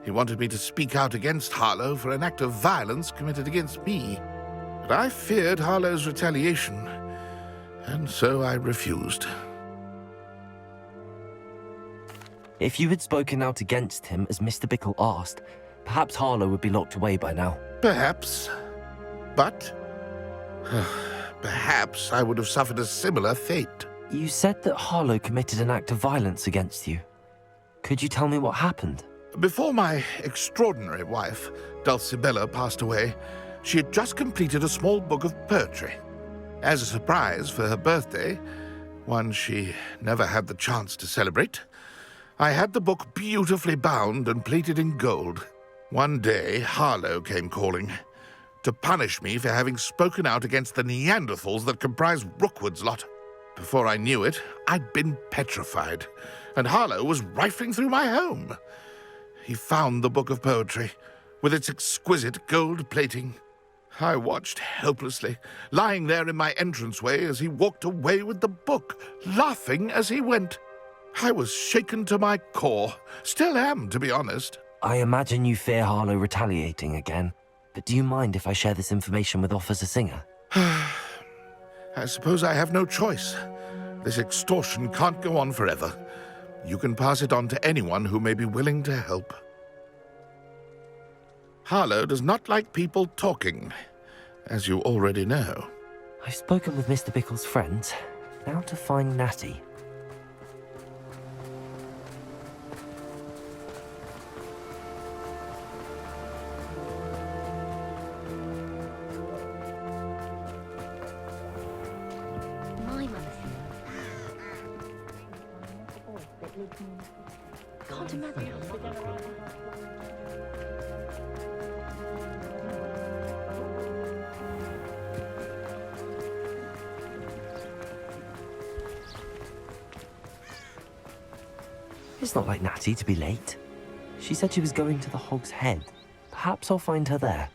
He wanted me to speak out against Harlow for an act of violence committed against me. But I feared Harlow's retaliation, and so I refused. If you had spoken out against him as Mr. Bickle asked, perhaps Harlow would be locked away by now. Perhaps. But perhaps I would have suffered a similar fate. You said that Harlow committed an act of violence against you. Could you tell me what happened? Before my extraordinary wife, Dulcibella, passed away, she had just completed a small book of poetry. As a surprise for her birthday, one she never had the chance to celebrate, I had the book beautifully bound and plated in gold. One day, Harlow came calling to punish me for having spoken out against the Neanderthals that comprise Rookwood's lot. Before I knew it, I'd been petrified, and Harlow was rifling through my home. He found the book of poetry, with its exquisite gold plating. I watched helplessly, lying there in my entranceway as he walked away with the book, laughing as he went. I was shaken to my core. Still am, to be honest. I imagine you fear Harlow retaliating again, but do you mind if I share this information with Officer Singer? I suppose I have no choice. This extortion can't go on forever. You can pass it on to anyone who may be willing to help. Harlow does not like people talking, as you already know. I've spoken with Mr. Bickle's friends. Now to find Natty. Can't imagine. It's not like Natty to be late. She said she was going to the Hog's Head. Perhaps I'll find her there.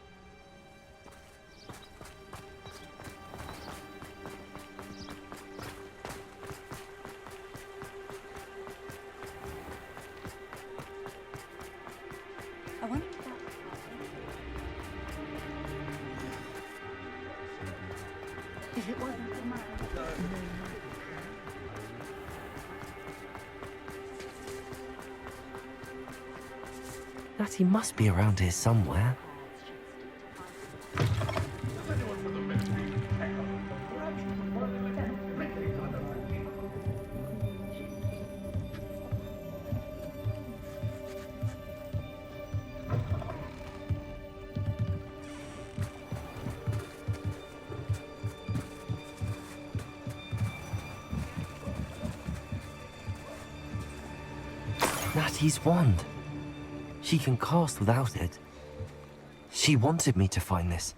I wonder if it wasn't for my... Natty must be around here somewhere. Natty's wand. She can cast without it. She wanted me to find this.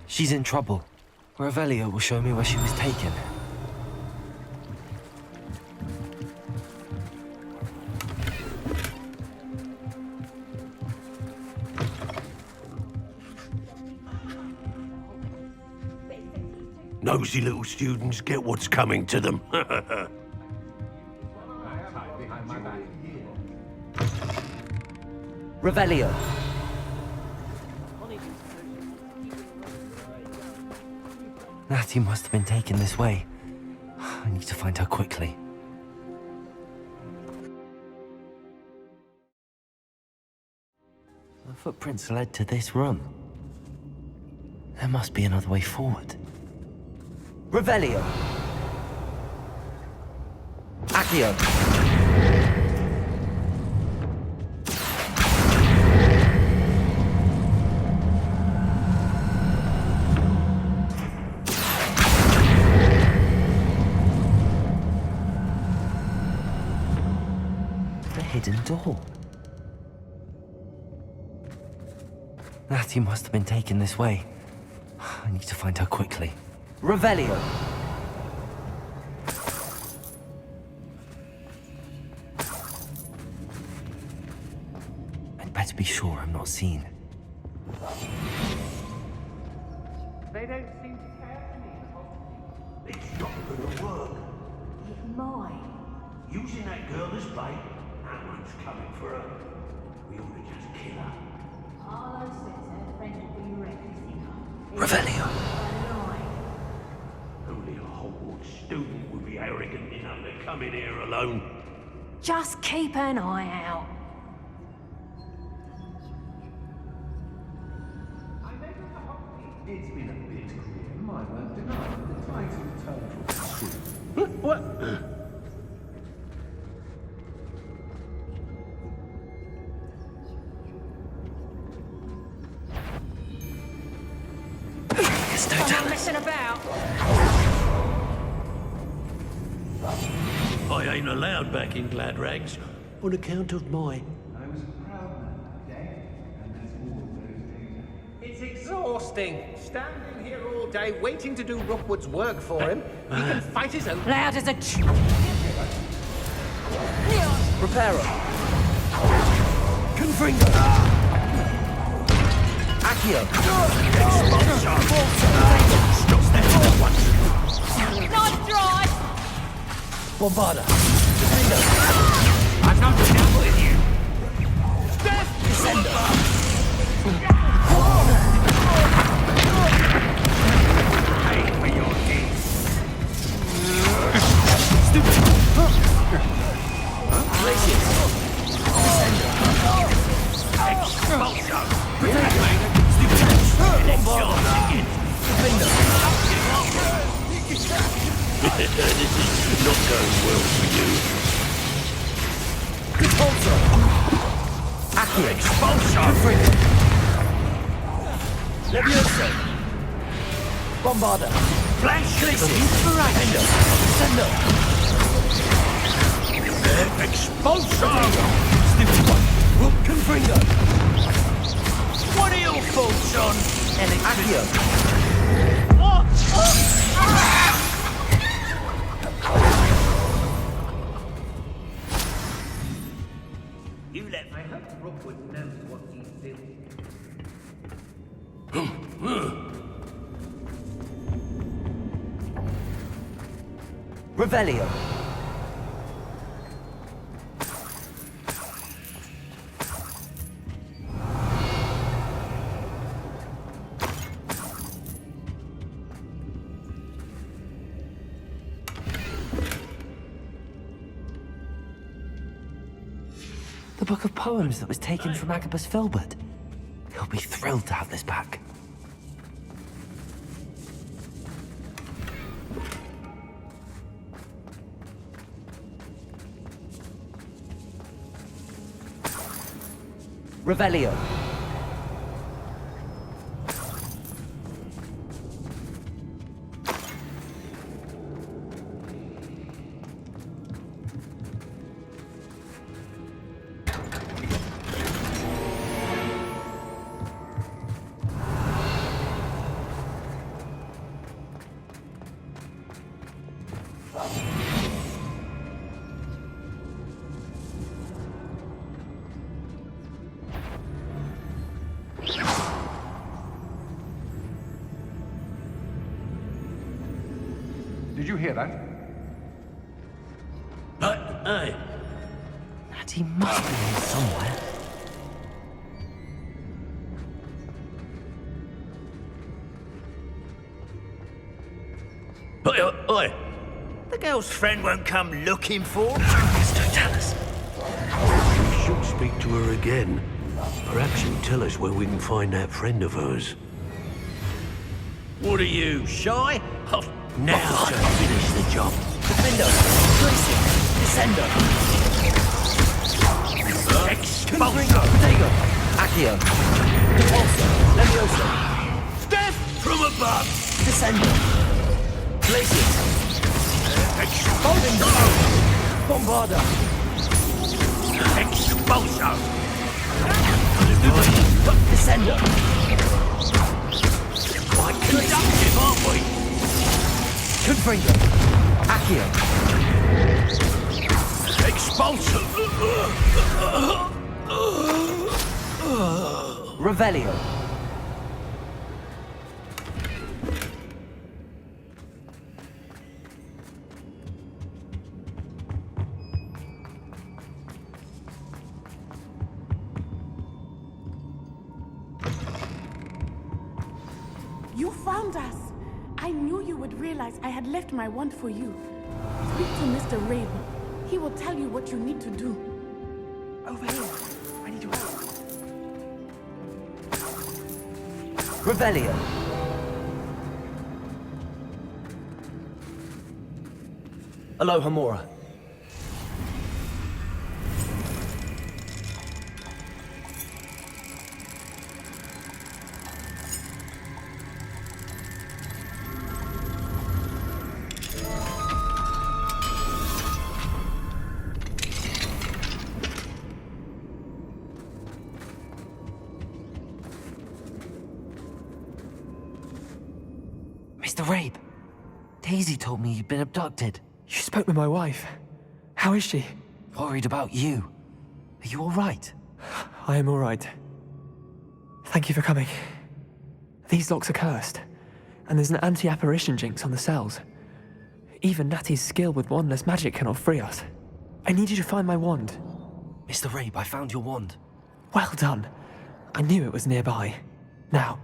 She's in trouble. Revelio will show me where she was taken. Nosy little students get what's coming to them. Revelio! Natty must have been taken this way. I need to find her quickly. The footprints led to this room. There must be another way forward. Revelio! Accio! Hidden door. Natty must have been taken this way. I need to find her quickly. Revelio! I'd better be sure I'm not seen. They don't seem to care for me. It's not gonna work. It's mine. Using that girl as bait. That one's coming for her. We ought to just kill her. Harlow says her friend will be reckless enough. Revelio! Only a Hogwarts student would be arrogant enough to come in here alone. Just keep an eye out. It's been a bit grim, I won't deny. The tides have turned from school. What? I'm messing about. I ain't allowed back in Glad Rags on account of my... It's exhausting. Standing here all day waiting to do Rookwood's work for him. He can fight his own... Loud as a Reparo. Confringo. Accio. Knife drive! Bombarda. I've not been down with you. Descender. Pay for your deeds. Stupid. Glacius. Descender. Expulsion. Stupid. Bombarda. Defender. This is not going well for you. Repulsor. Accio. Expulsion. Confringo. Levioso. Bombarda. Flash. Glacius. Defender. Descender. Expulsion. Stupid one. Confringo. What are your thoughts on Accio. You let me. I hope Rookwood knows what he's doing. Revelio. The book of poems that was taken from Agabus Filbert. He'll be thrilled to have this back. Revelio. Did you hear that? Aye. Natty must be here somewhere. Oi. The girl's friend won't come looking for. Don't tell us. We should speak to her again. Perhaps she'll tell us where we can find that friend of hers. What are you, shy? Now to finish the job. Defender. Glacius. Descender. Expulsion. Protego. Accio. Repulsor. Levioso. Death from above. Descender. Glacius. Expulsion. Bombarda. Expulsion. Descender. Quite conductive, aren't we? Confringo. Accio. Expulsion. Revelio. You found us. I knew you would realize I had left my wand for you. Speak to Mr. Raven. He will tell you what you need to do. Over here. I need your help. Revelio. Aloha Mora. Mr. Rabe, Daisy told me you'd been abducted. You spoke with my wife. How is she? Worried about you. Are you all right? I am all right. Thank you for coming. These locks are cursed, and there's an anti-apparition jinx on the cells. Even Natty's skill with wandless magic cannot free us. I need you to find my wand. Mr. Rabe, I found your wand. Well done. I knew it was nearby. Now,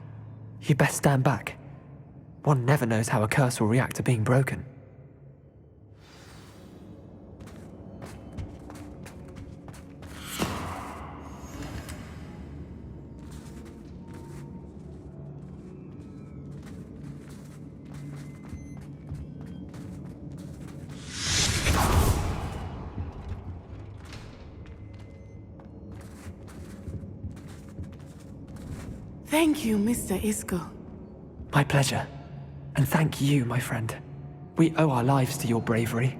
you best stand back. One never knows how a curse will react to being broken. Thank you, Mr. Isco. My pleasure. And thank you, my friend. We owe our lives to your bravery.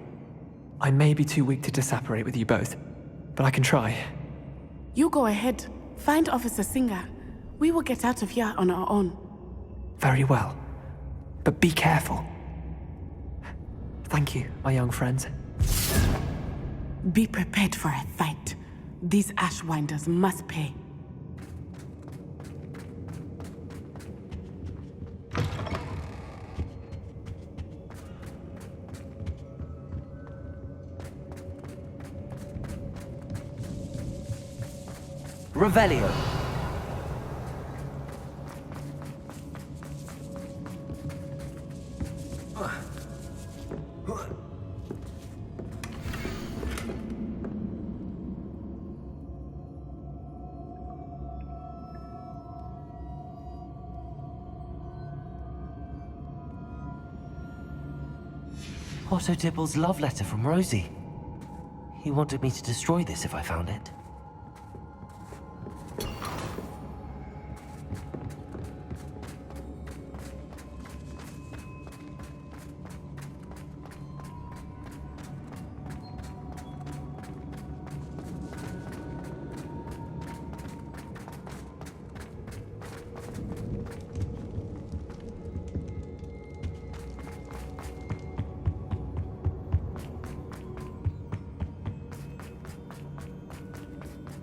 I may be too weak to disapparate with you both, but I can try. You go ahead. Find Officer Singer. We will get out of here on our own. Very well. But be careful. Thank you, my young friends. Be prepared for a fight. These Ashwinders must pay. Revelio. Otto Dibble's love letter from Rosie. He wanted me to destroy this if I found it.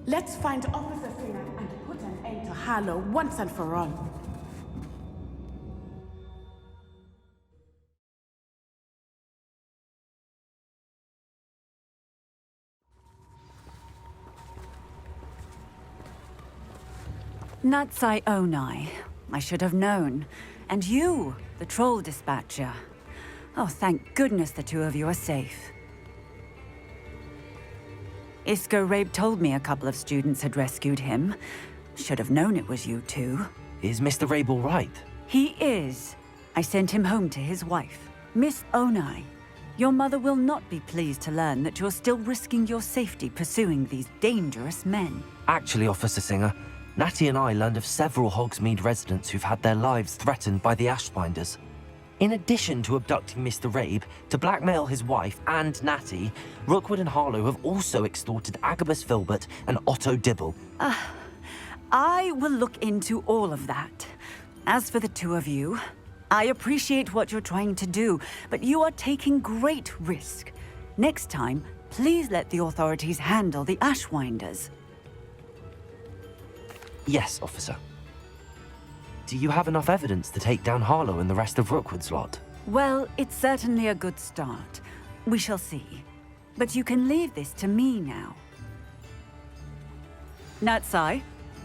Let's find Officer Singer and put an end to Harlow once and for all. Natsai Onai. I should have known. And you, the troll dispatcher. Oh, thank goodness the two of you are safe. Isco Rabe told me a couple of students had rescued him. Should have known it was you two. Is Mr. Rabe all right? He is. I sent him home to his wife. Miss Onai, your mother will not be pleased to learn that you're still risking your safety pursuing these dangerous men. Actually, Officer Singer, Natty and I learned of several Hogsmeade residents who've had their lives threatened by the Ashbinders. In addition to abducting Mr. Rabe to blackmail his wife and Natty, Rookwood and Harlow have also extorted Agabus Filbert and Otto Dibble. I will look into all of that. As for the two of you, I appreciate what you're trying to do, but you are taking great risk. Next time, please let the authorities handle the Ashwinders. Yes, officer. Do you have enough evidence to take down Harlow and the rest of Rookwood's lot? Well, it's certainly a good start. We shall see. But you can leave this to me now. Natsai,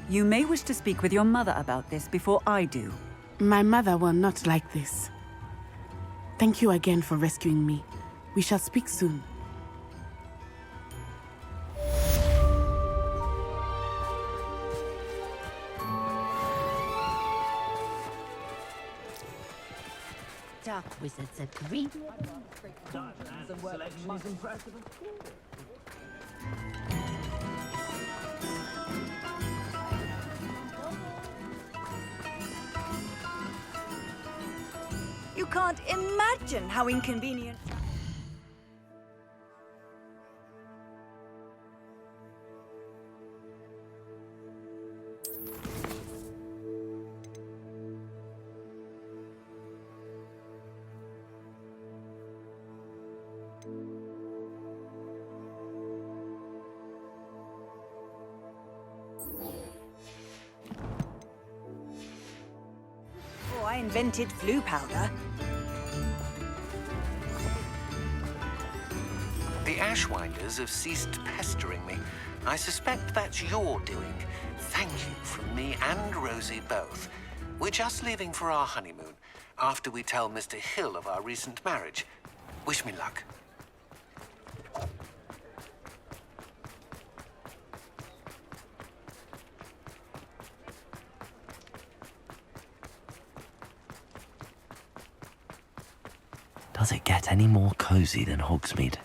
you may wish to speak with your mother about this before I do. My mother will not like this. Thank you again for rescuing me. We shall speak soon. Dark wizards agree. selection is impressive. You can't imagine how inconvenient. I invented flu powder. The Ashwinders have ceased pestering me. I suspect that's your doing. Thank you from me and Rosie both. We're just leaving for our honeymoon after we tell Mr. Hill of our recent marriage. Wish me luck. Does it get any more cozy than Hogsmeade?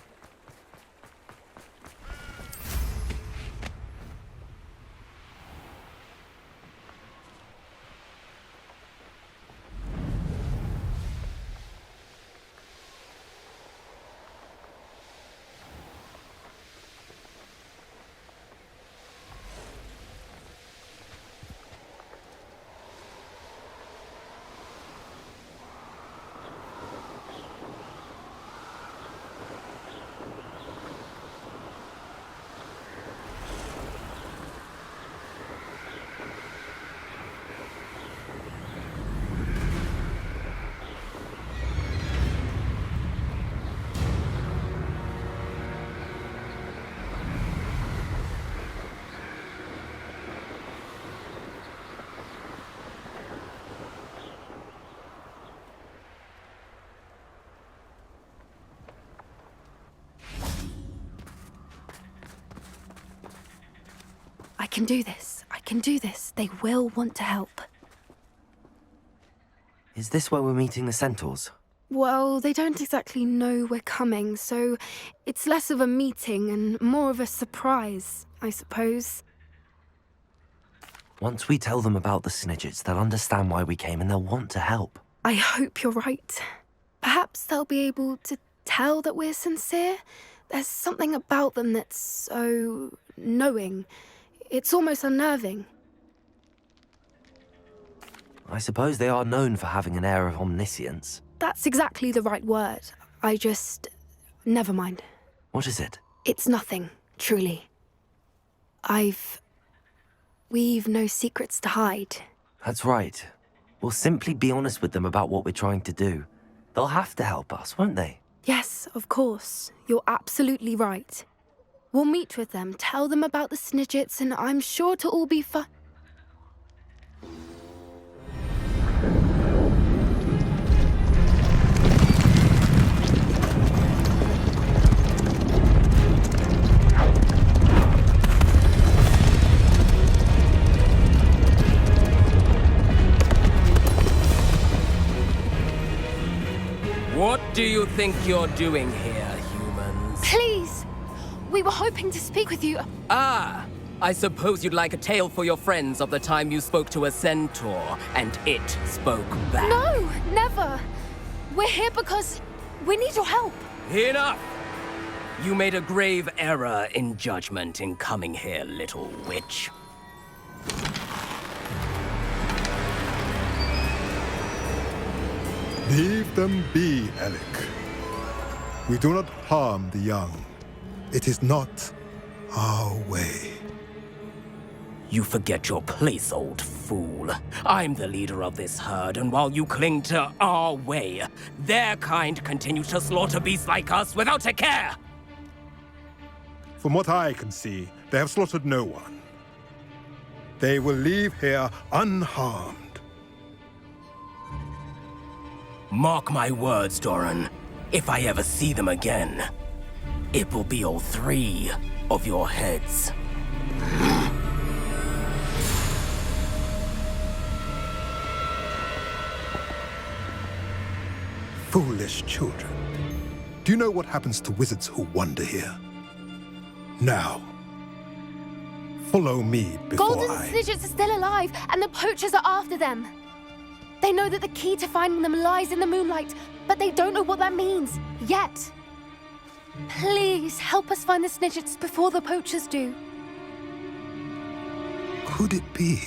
I can do this. I can do this. They will want to help. Is this where we're meeting the centaurs? Well, they don't exactly know we're coming, so it's less of a meeting and more of a surprise, I suppose. Once we tell them about the Snidgets, they'll understand why we came and they'll want to help. I hope you're right. Perhaps they'll be able to tell that we're sincere. There's something about them that's so knowing. It's almost unnerving. I suppose they are known for having an air of omniscience. That's exactly the right word. Never mind. What is it? It's nothing, truly. We've no secrets to hide. That's right. We'll simply be honest with them about what we're trying to do. They'll have to help us, won't they? Yes, of course. You're absolutely right. We'll meet with them, tell them about the Snidgets, and I'm sure to all be fine. What do you think you're doing here, humans? Please! We were hoping to speak with you. Ah! I suppose you'd like a tale for your friends of the time you spoke to a centaur, and it spoke back. No! Never! We're here because we need your help. Enough! You made a grave error in judgment in coming here, little witch. Leave them be, Alec. We do not harm the young. It is not our way. You forget your place, old fool. I'm the leader of this herd, and while you cling to our way, their kind continue to slaughter beasts like us without a care! From what I can see, they have slaughtered no one. They will leave here unharmed. Mark my words, Doran. If I ever see them again, it will be all 3 of your heads. Foolish children. Do you know what happens to wizards who wander here? Now, follow me before Golden Snidgets are still alive, and the poachers are after them. They know that the key to finding them lies in the moonlight, but they don't know what that means, yet. Please, help us find the Snidgets before the poachers do. Could it be?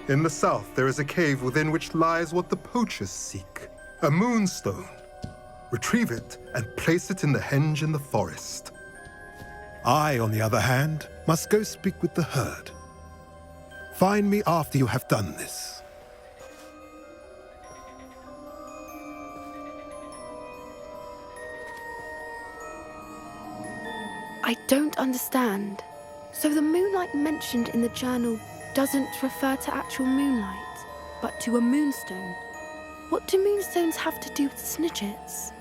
In the south, there is a cave within which lies what the poachers seek. A moonstone. Retrieve it and place it in the henge in the forest. I, on the other hand, must go speak with the herd. Find me after you have done this. I don't understand. So the moonlight mentioned in the journal doesn't refer to actual moonlight, but to a moonstone. What do moonstones have to do with Snidgets?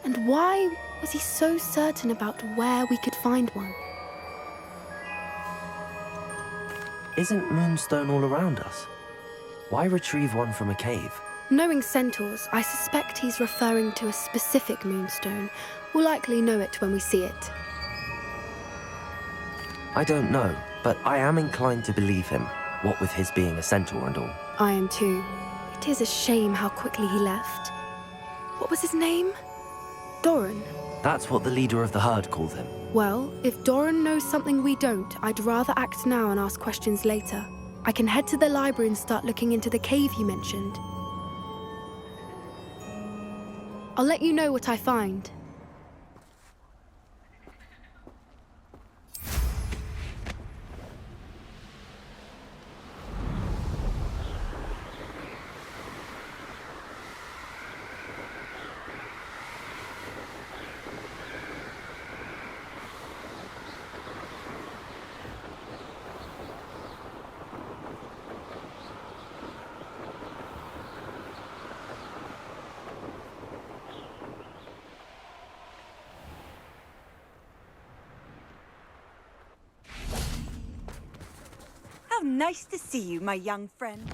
And why was he so certain about where we could find one? Isn't Moonstone all around us? Why retrieve one from a cave? Knowing centaurs, I suspect he's referring to a specific moonstone. We'll likely know it when we see it. I don't know, but I am inclined to believe him, what with his being a centaur and all. I am too. It is a shame how quickly he left. What was his name? Doran. That's what the leader of the herd called him. Well, if Doran knows something we don't, I'd rather act now and ask questions later. I can head to the library and start looking into the cave you mentioned. I'll let you know what I find. How nice to see you, my young friend.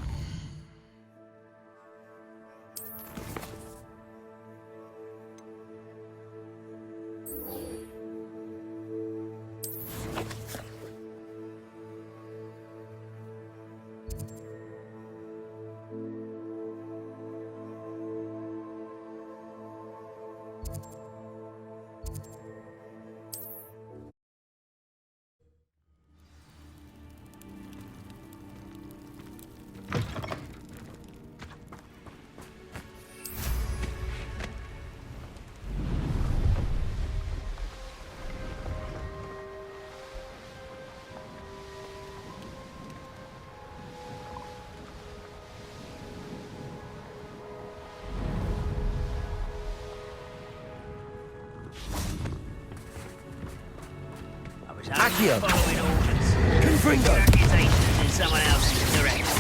Accio! Following orders. Confringo! Accusations in someone else's direction.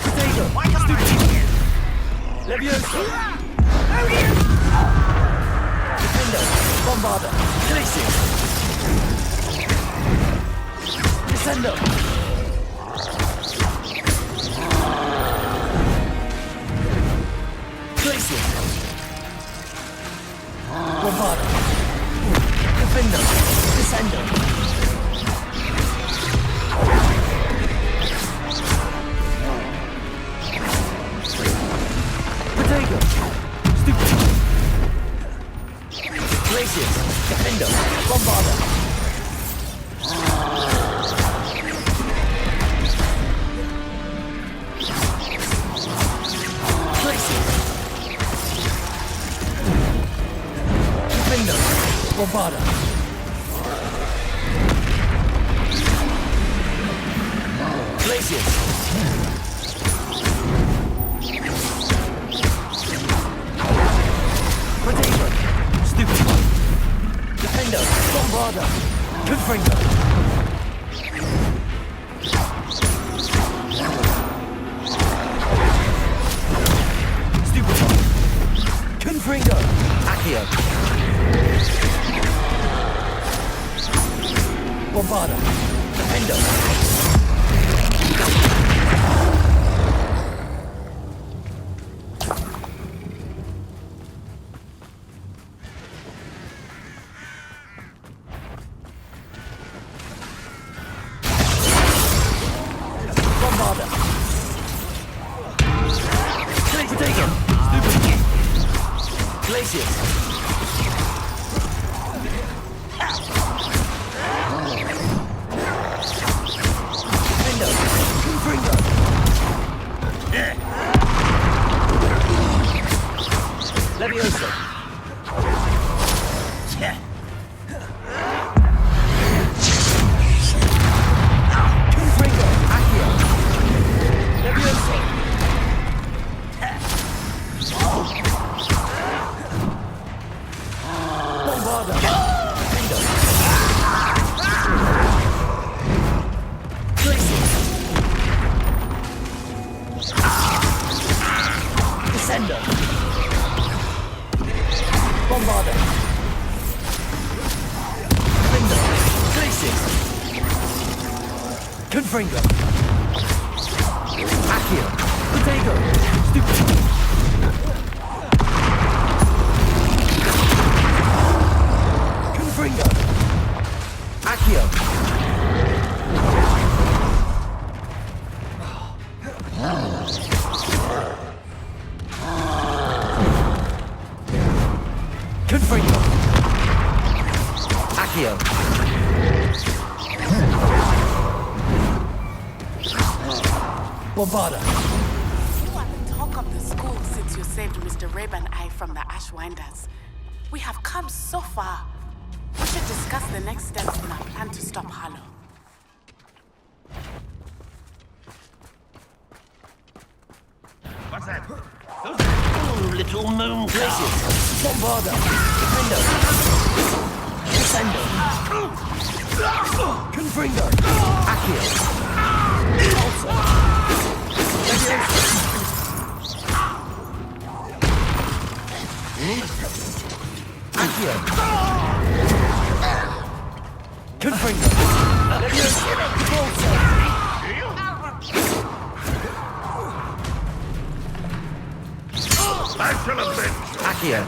Potato! Why can't I read you? Levioso! Defendo! Bombarda! Glacier! Descendo! Glacier! Bombarda! Defendo! Descendo! Potato! Stupid! Glaciers! Defendo! Bombarda! Glaciers! Defendo! Bombarda! Glaciers! Potato! Stupid! Defendo! Bombarda! Confringo! Stupid! Confringo! Accio! Bombarda! Defendo! Bombarda. You are the talk of the school since you saved Mr. Rabe and I from the Ashwinders. We have come so far. We should discuss the next steps in our plan to stop Harlow. What's that? Those little moon places. Bombarda. Defender. Descendo. Confringo. Accio. Also. Accio. Confringo. Accio.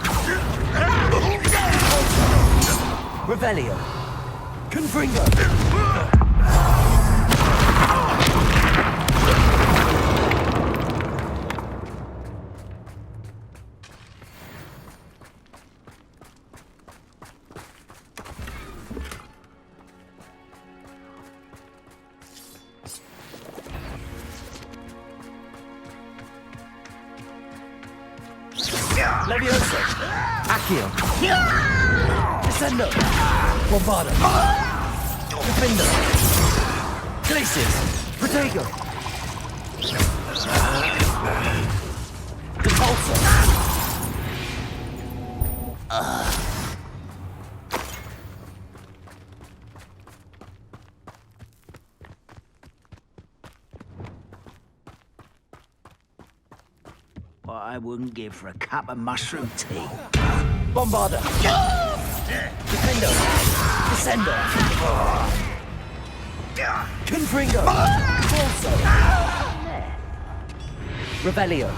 Revelio. Confringo. Levioso. Accio. Descendo. Bombarda. Defender. Glacius. Protego. Repulsor. What I wouldn't give for a cup of mushroom tea. Bombarda. Defendo. Descendo. Confringo. Repulsor. Revelio.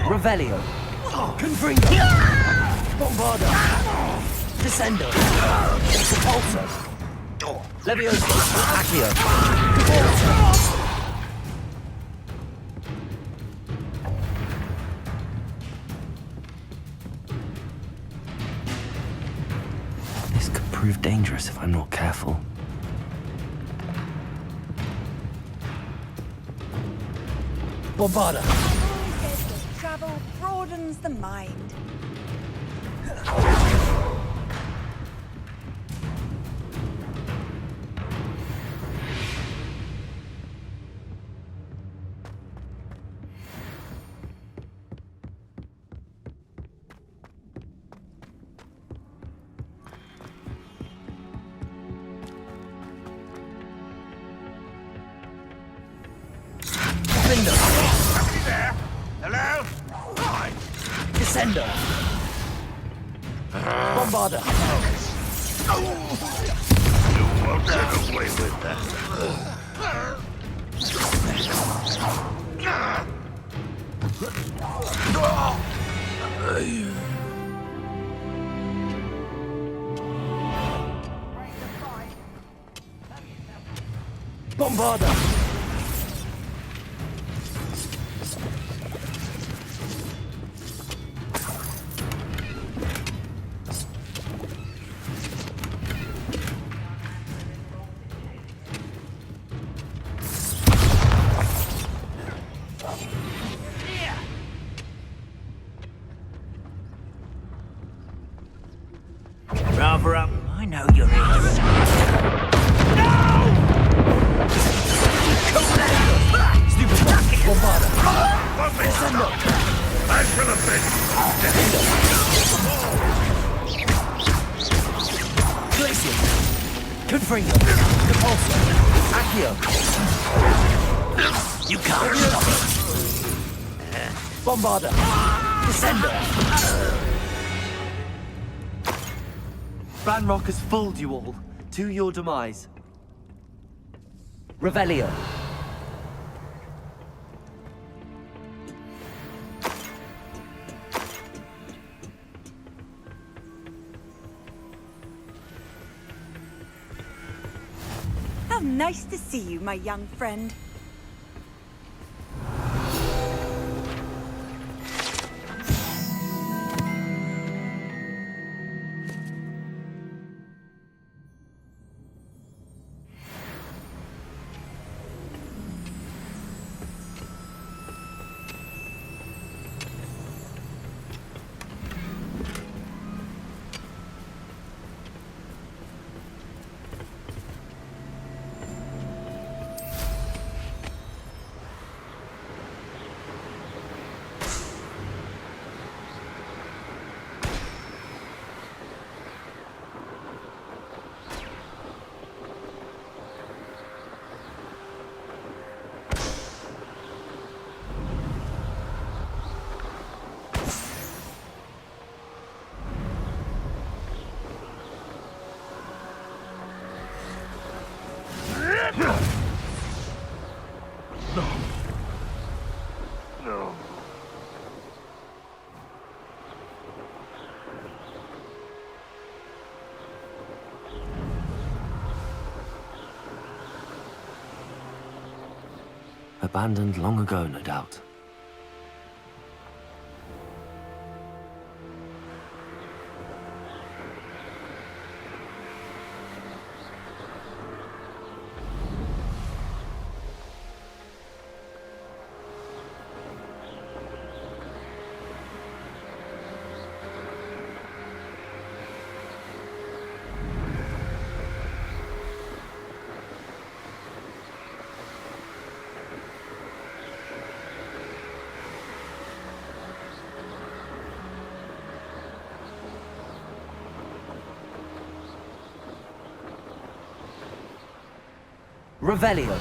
Revelio. Confringo. Bombarda. Descendo. Repulsor. Levioso. Accio. Repulsor. This could prove dangerous if I'm not careful. Bombarda. Travel broadens the mind. Descender! Bombarder! You won't get away with that. Bombarder! Rather up. I know you're here. Bombarder! Descender! I shall avenge Glacier! Confringo! Compulsor! Accio! You can't stop it. Bombarder! Descender! Banrock has fooled you all. To your demise. Revelio. How nice to see you, my young friend. Abandoned long ago, no doubt. Revelio.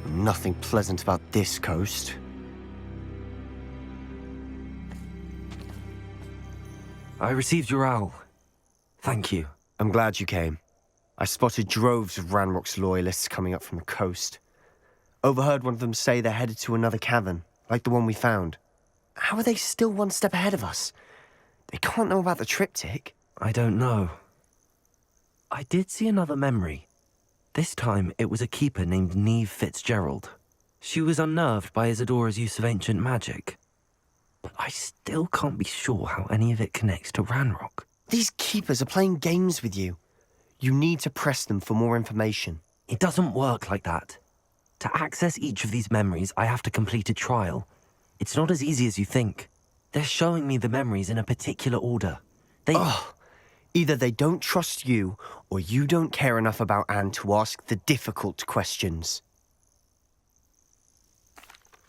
Nothing pleasant about this coast. I received your owl. Thank you. I'm glad you came. I spotted droves of Ranrock's loyalists coming up from the coast. Overheard one of them say they're headed to another cavern, like the one we found. How are they still one step ahead of us? They can't know about the triptych. I don't know. I did see another memory. This time, it was a keeper named Neve Fitzgerald. She was unnerved by Isadora's use of ancient magic. But I still can't be sure how any of it connects to Ranrock. These keepers are playing games with you. You need to press them for more information. It doesn't work like that. To access each of these memories, I have to complete a trial. It's not as easy as you think. They're showing me the memories in a particular order. Either they don't trust you, or you don't care enough about Anne to ask the difficult questions.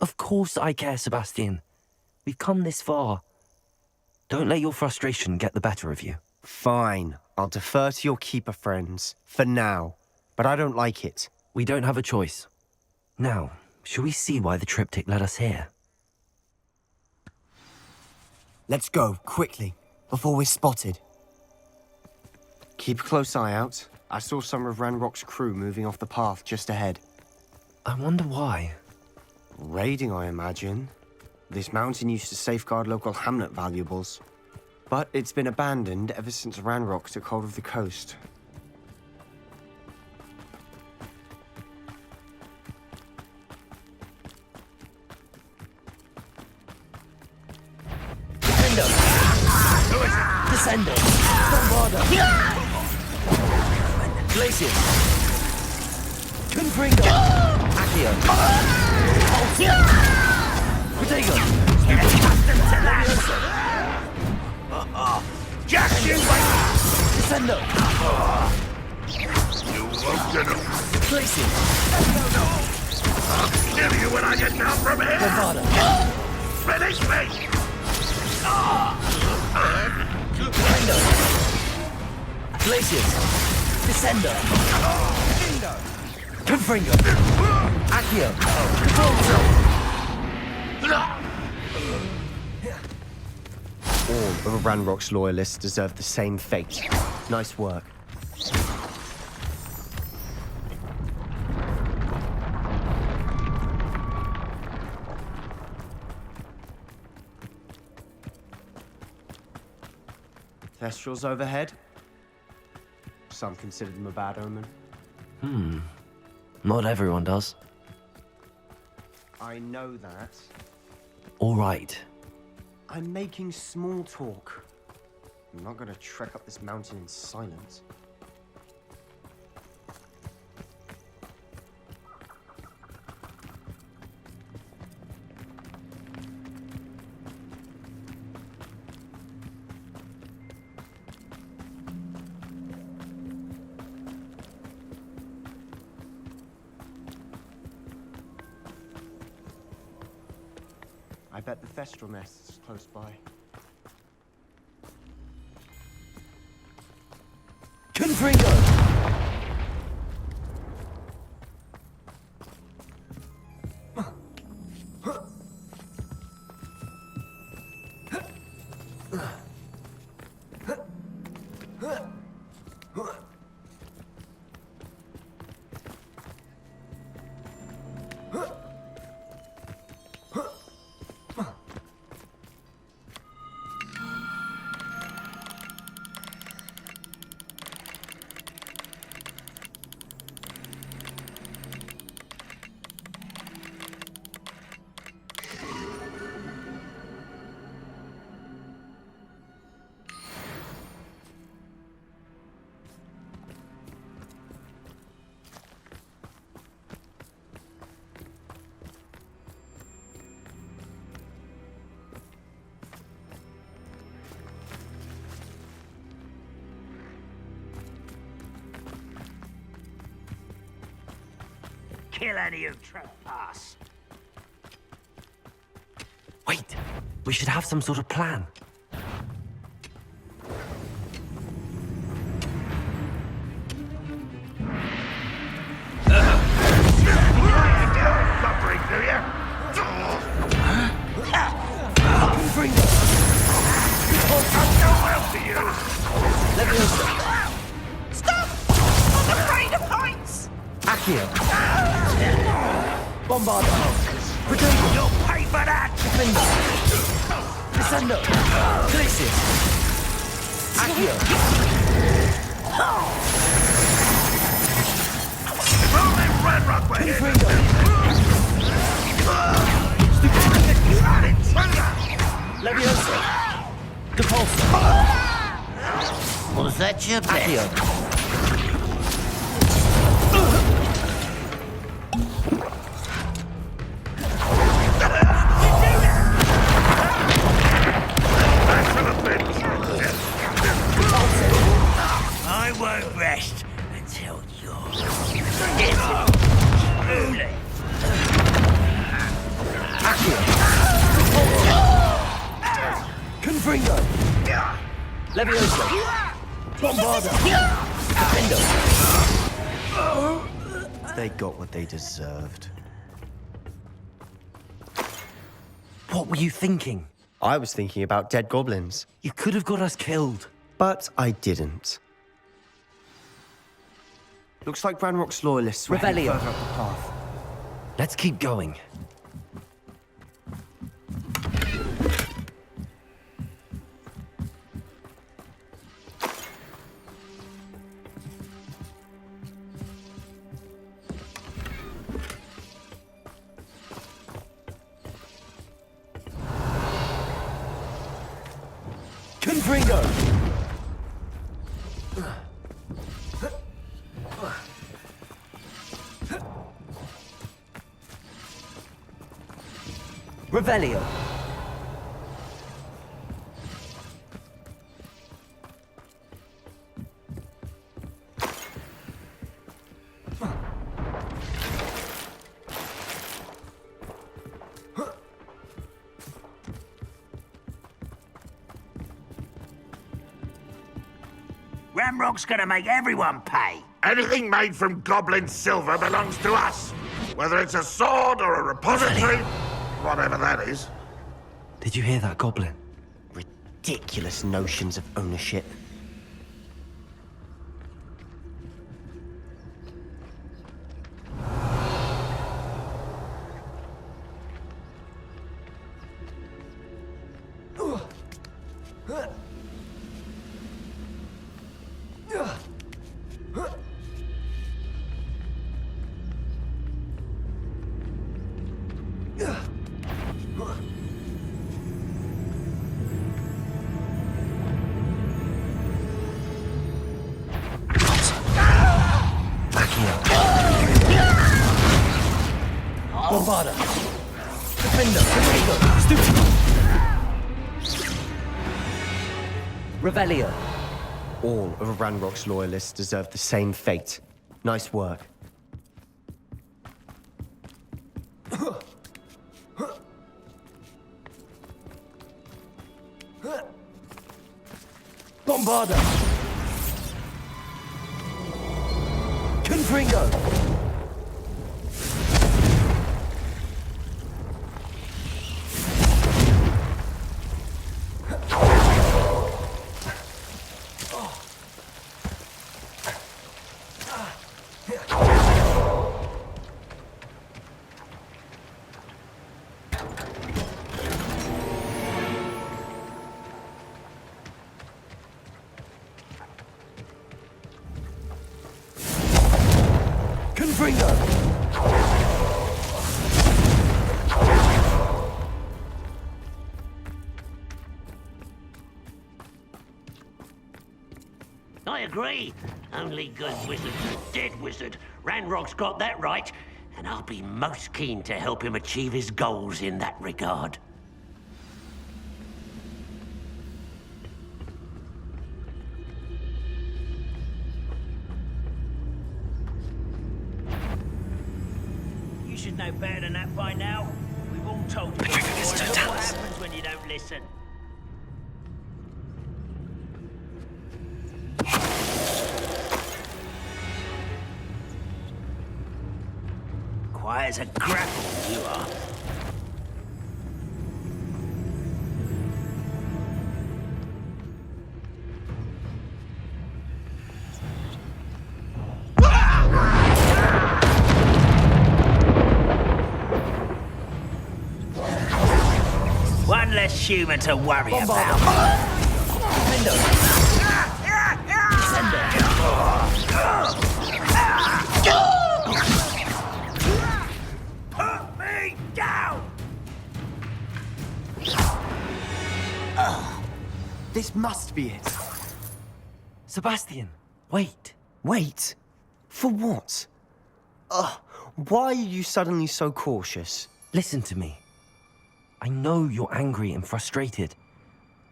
Of course I care, Sebastian. We've come this far. Don't let your frustration get the better of you. Fine. I'll defer to your keeper friends, for now. But I don't like it. We don't have a choice. Now, shall we see why the triptych led us here? Let's go, quickly, before we're spotted. Keep a close eye out. I saw some of Ranrock's crew moving off the path just ahead. I wonder why. Raiding, I imagine. This mountain used to safeguard local hamlet valuables. But it's been abandoned ever since Ranrock took hold of the coast. Descender! Bombarder! Glacier! Confringo! Accio! Protego! Jack, you Descendo! You won't get him. Glacier! I'll kill you when I get down from here! Bombarder! Finish me! Glaciers! Descender! Confringo! Accio! All of Ranrock's loyalists deserve the same fate. Nice work. Thestrals overhead. Some consider them a bad omen. Not everyone does. I know that. All right. I'm making small talk. I'm not gonna trek up this mountain in silence. I bet the Thestral nest is close by. Confringo! Kill any who trespass. Wait! We should have some sort of plan. Suffering, do you? Confringo! I'm no help to you! Leviosa! Stop! I'm afraid of heights! Accio! Bombarder! Protego! You'll pay for that! Defender! Descendo! Glacius! Accio! If only Ranrock were here! Confringo! Stupid! Was that your best? I won't rest until you're dead. Truly. Confringo! Leviosa! Bombarda! Defendo! They got what they deserved. What were you thinking? I was thinking about dead goblins. You could have got us killed. But I didn't. Looks like Ranrock's loyalists were heading Revelio. further up the path. Let's keep going. Confringo! Revelio. Ramrock's gonna make everyone pay. Anything made from goblin silver belongs to us. Whether it's a sword or a repository, whatever that is. Did you hear that, Goblin? Ridiculous notions of ownership. Bombarda! Defender! Stupid! Revelio. All of Ranrock's loyalists deserve the same fate. Nice work. Bombarda! Confringo! I agree. Only good wizard's a dead wizard. Ranrock's got that right, and I'll be most keen to help him achieve his goals in that regard. You should know better than that by now. We've all told you before, and look what happens when you don't listen. Quiet as a grapple, you are. One less human to worry about. Put me down! This must be it. Sebastian, wait. Wait? For what? Why are you suddenly so cautious? Listen to me. I know you're angry and frustrated,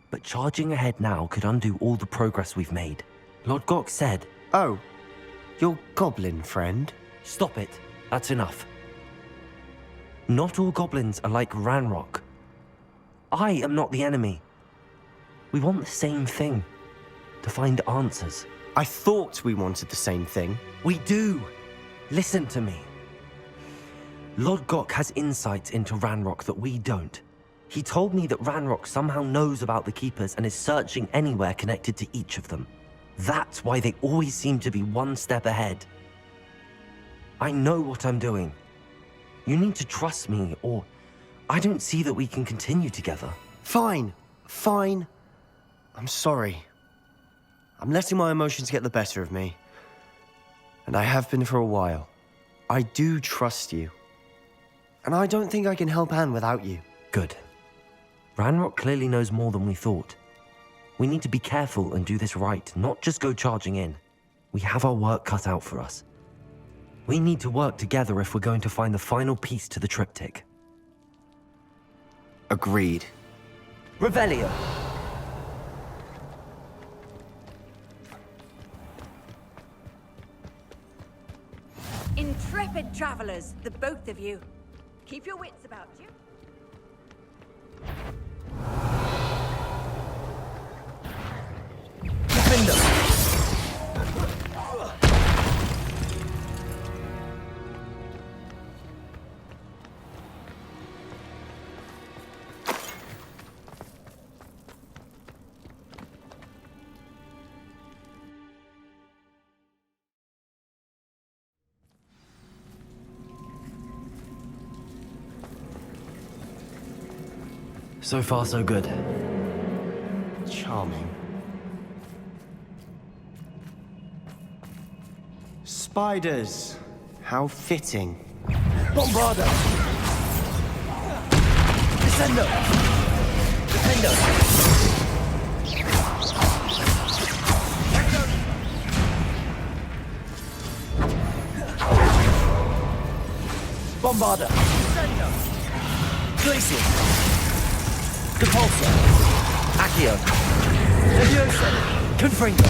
but charging ahead now could undo all the progress we've made. Lodgok said... Oh, your goblin friend? Stop it. That's enough. Not all goblins are like Ranrock. I am not the enemy. We want the same thing. To find answers. I thought we wanted the same thing. We do. Listen to me. Lodgok has insights into Ranrock that we don't. He told me that Ranrock somehow knows about the Keepers and is searching anywhere connected to each of them. That's why they always seem to be one step ahead. I know what I'm doing. You need to trust me, or I don't see that we can continue together. Fine. I'm sorry. I'm letting my emotions get the better of me. And I have been for a while. I do trust you. And I don't think I can help Anne without you. Good. Ranrock clearly knows more than we thought. We need to be careful and do this right, not just go charging in. We have our work cut out for us. We need to work together if we're going to find the final piece to the triptych. Agreed. Revelio! Intrepid travelers, the both of you. Keep your wits about you. Defender! So far, so good. Charming. Spiders. How fitting. Bombarda! Descendo! Defendo! Bombarda! Descendo! Glacial! Repulsor! Accio! Leviosa! Confringo!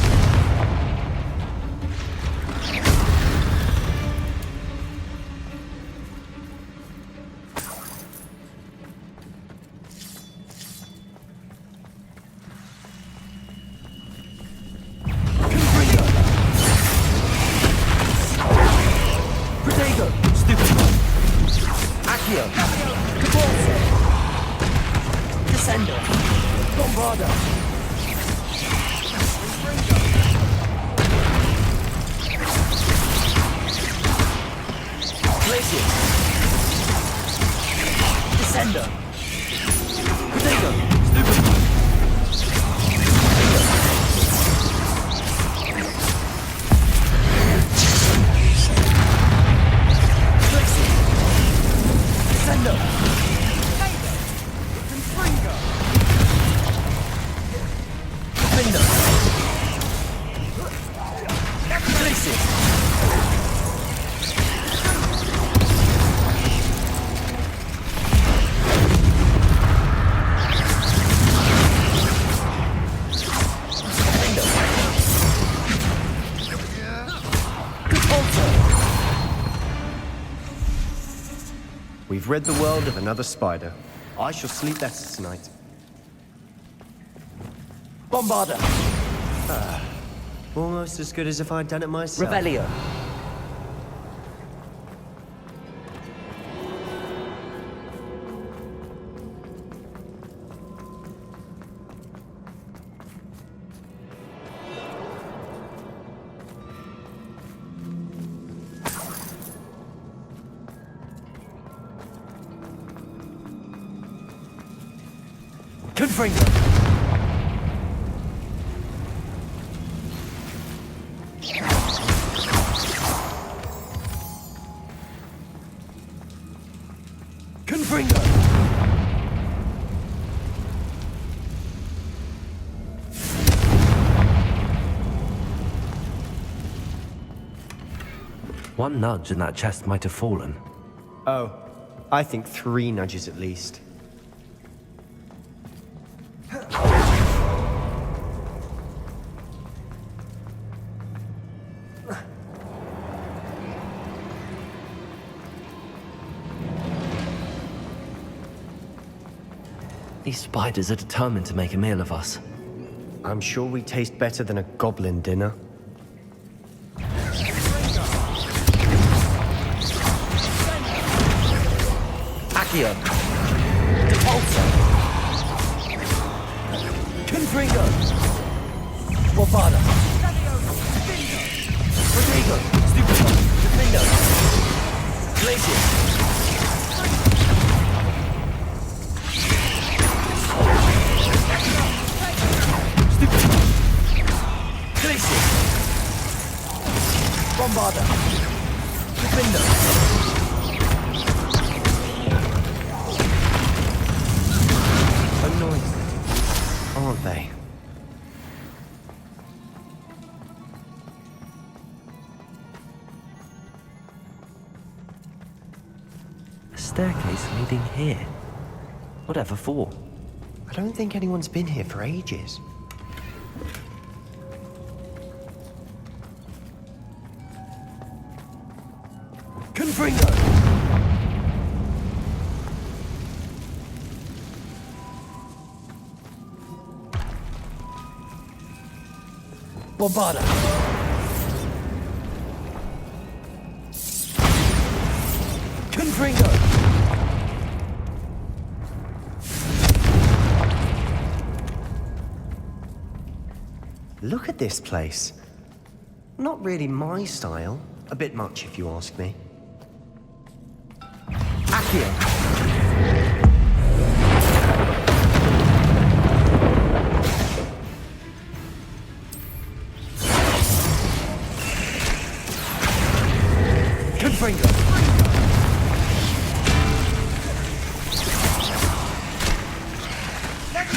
Protego! Stupid! Accio! Repulsor! Descendo! Bombarda! Glacier! Descendo! Protego! Stupid! Glacier! Descendo! We've rid the world of another spider. I shall sleep better tonight. Bombarda! Almost as good as if I'd done it myself. Revelio! Confringo! Confringo! One nudge and that chest might have fallen. Oh, I think 3 nudges at least. These spiders are determined to make a meal of us. I'm sure we taste better than a goblin dinner. Accio! Depulso! Confringo! Bovada! Rodrigo! Stupido! Defendo! Glacier! Bombarda! Defender! Annoying, aren't they? A staircase leading here. Whatever for? I don't think anyone's been here for ages. Confringo! Bombarda! Confringo! Look at this place. Not really my style. A bit much, if you ask me. Accio! Confringo!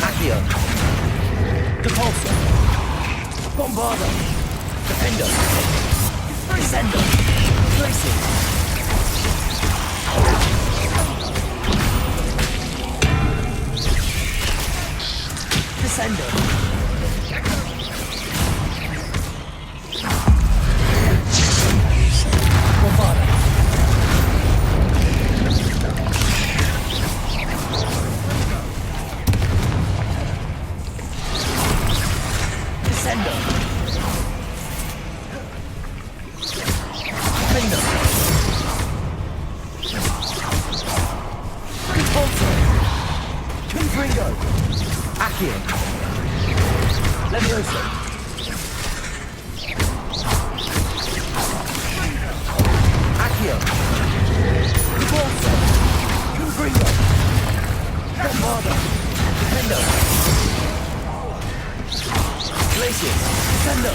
Accio! Depulso! Bombarda! Defendo! Descendo! Glacier! Descendo! Bombarda! Descendo! Defendo! Repulso! Confringo! Accio! Levioso! Accio! Repulso! Confringo! Bombarda! Defendo! Glacier! Descendo!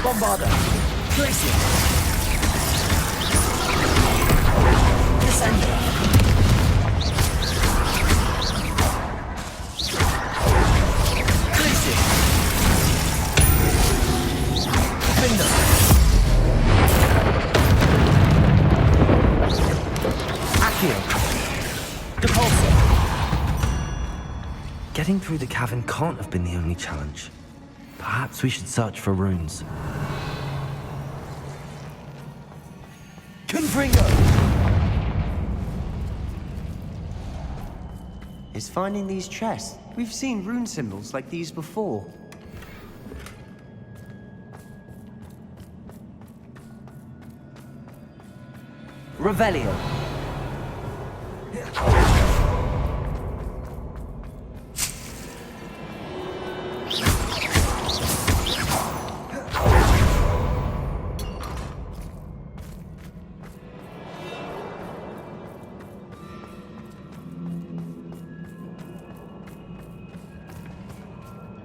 Bombarda! Glacier! Descendo! Glacier! Defendo! Accio! Depulso! Getting through the cavern can't have been the only challenge. Perhaps we should search for runes. Confringo! Is finding these chests? We've seen rune symbols like these before. Revelio!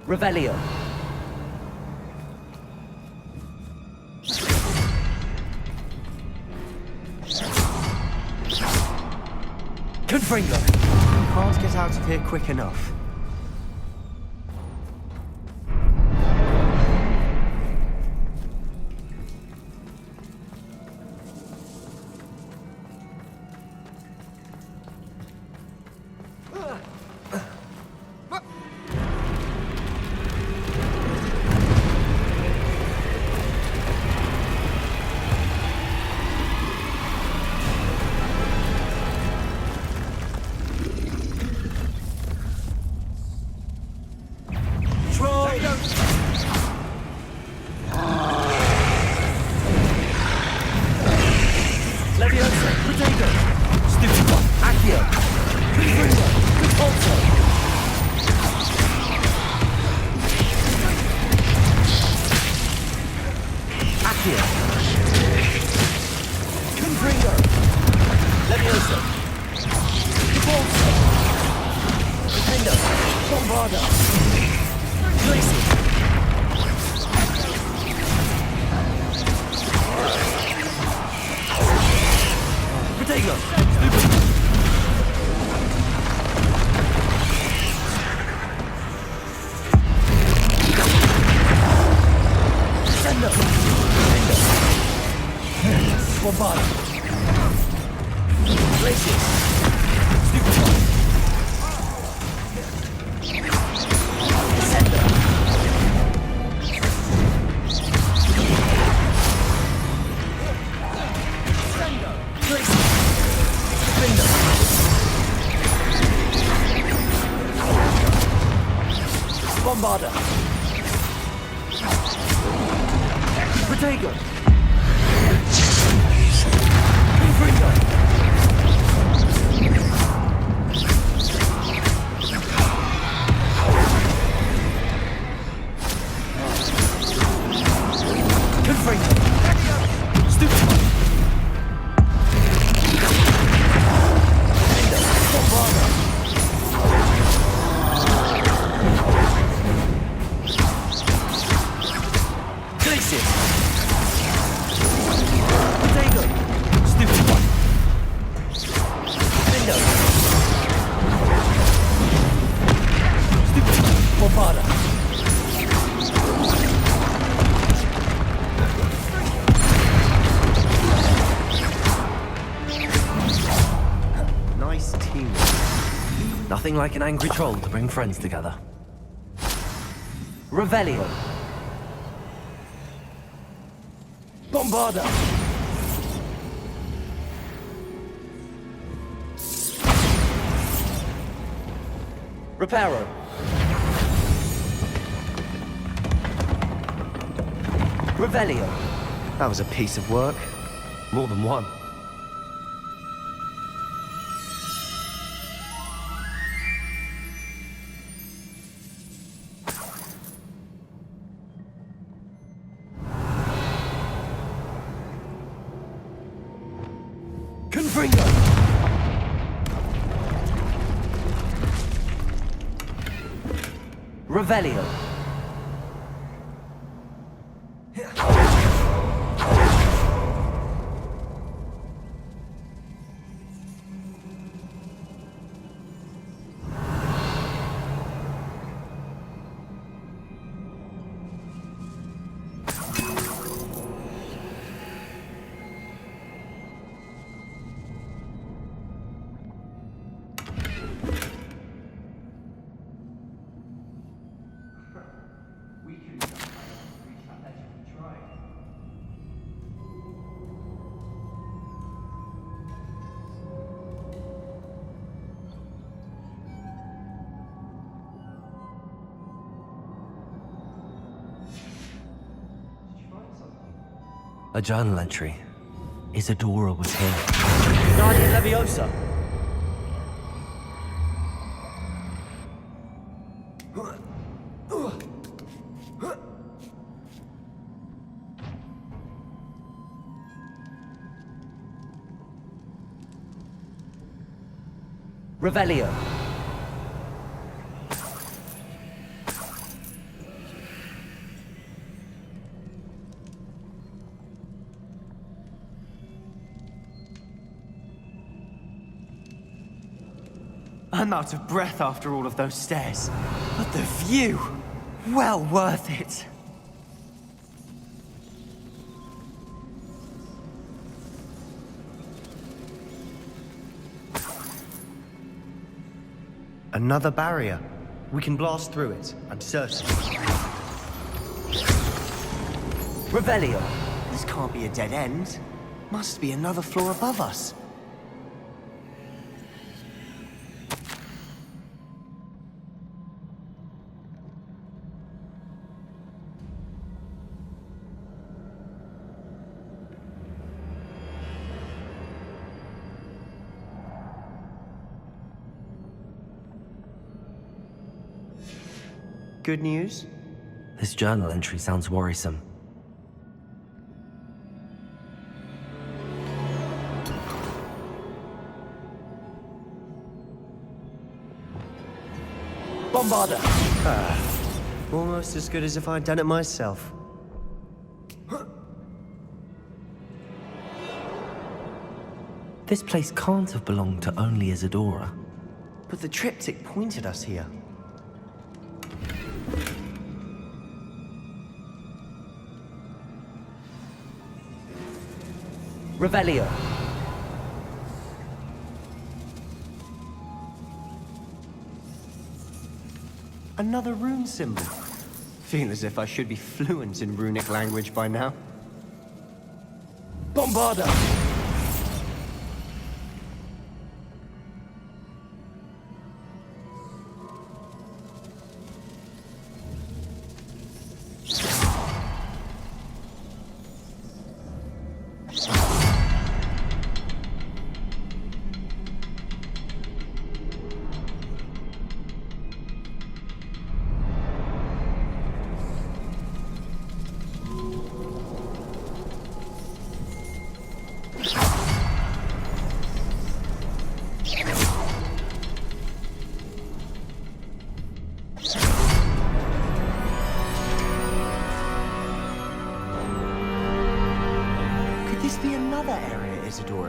Revelio. Confringo! Can't get out of here quick enough. Nothing like an angry troll to bring friends together. Revelio. Bombarda! Reparo. Revelio. That was a piece of work. More than one. Revelio. A journal entry. Isadora was here. Guardian Leviosa! Revelio. I'm out of breath after all of those stairs. But the view! Well worth it. Another barrier. We can blast through it, I'm certain. Revelio! This can't be a dead end. Must be another floor above us. Good news? This journal entry sounds worrisome. Bombarder! Almost as good as if I'd done it myself. This place can't have belonged to only Isadora. But the triptych pointed us here. Revelio. Another rune symbol. Feel as if I should be fluent in runic language by now. Bombarder!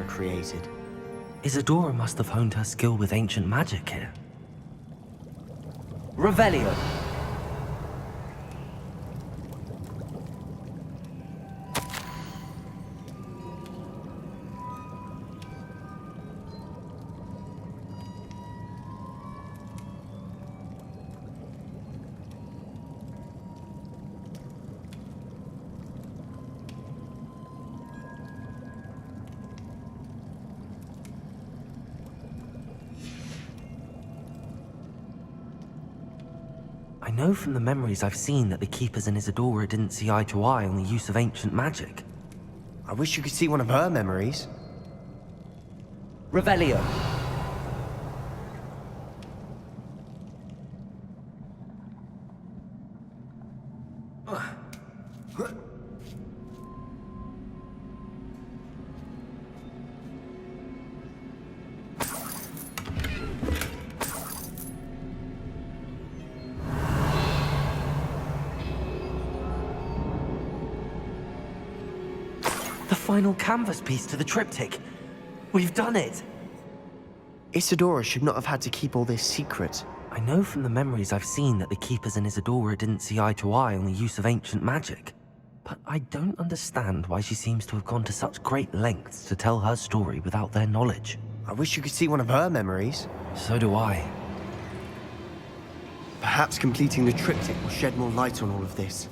Created. Isadora must have honed her skill with ancient magic here. Revelio. I know from the memories I've seen that the Keepers and Isadora didn't see eye to eye on the use of ancient magic. I wish you could see one of her memories. Revelio. Final canvas piece to the triptych. We've done it! Isadora should not have had to keep all this secret. I know from the memories I've seen that the Keepers and Isadora didn't see eye to eye on the use of ancient magic. But I don't understand why she seems to have gone to such great lengths to tell her story without their knowledge. I wish you could see one of her memories. So do I. Perhaps completing the triptych will shed more light on all of this.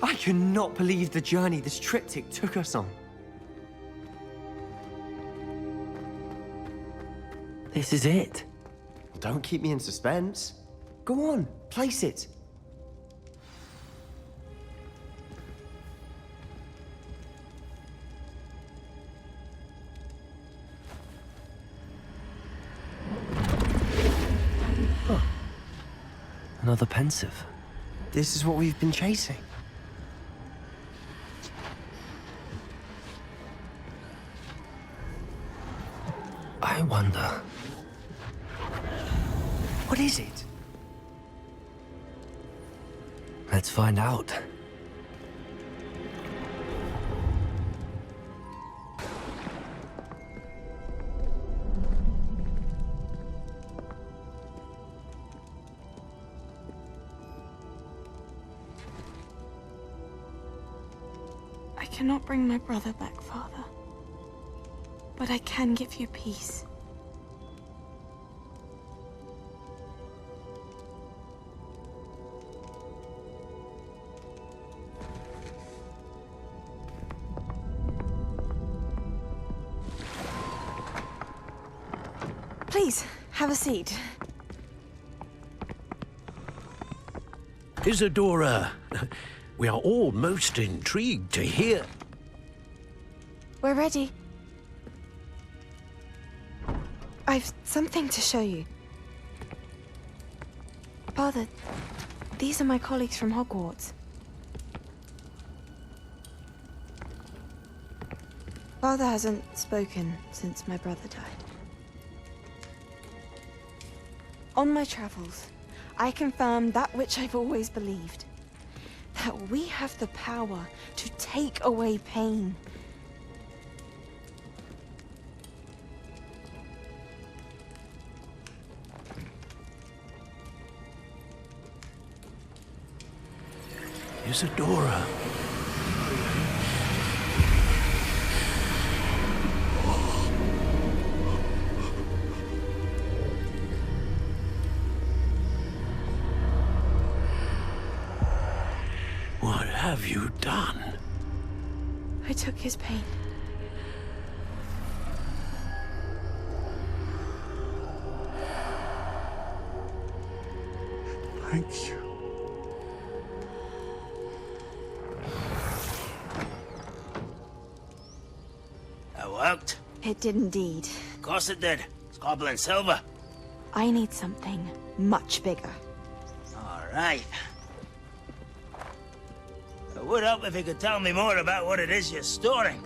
I cannot believe the journey this triptych took us on. This is it. Don't keep me in suspense. Go on, place it. Huh. Another pensive. This is what we've been chasing. I wonder... What is it? Let's find out. I cannot bring my brother back, Father. But I can give you peace. Please, have a seat. Isadora, we are all most intrigued to hear. We're ready. I've something to show you. Father, these are my colleagues from Hogwarts. Father hasn't spoken since my brother died. On my travels, I confirmed that which I've always believed. That we have the power to take away pain. Isadora. What have you done? I took his pain. Thank you. That worked? It did indeed. Of course it did. It's goblin silver. I need something much bigger. All right. It would help if you could tell me more about what it is you're storing.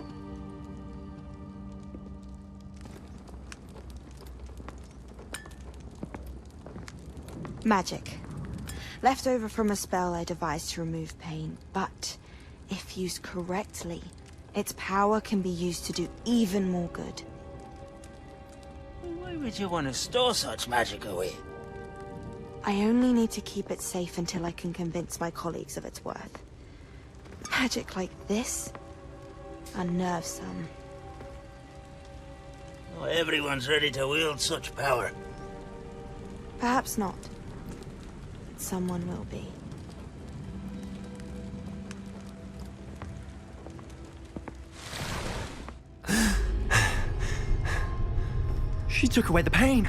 Magic. Left over from a spell I devised to remove pain, but if used correctly, its power can be used to do even more good. Why would you want to store such magic away? I only need to keep it safe until I can convince my colleagues of its worth. Magic like this unnerves some. Not everyone's ready to wield such power. Perhaps not. But someone will be. She took away the pain.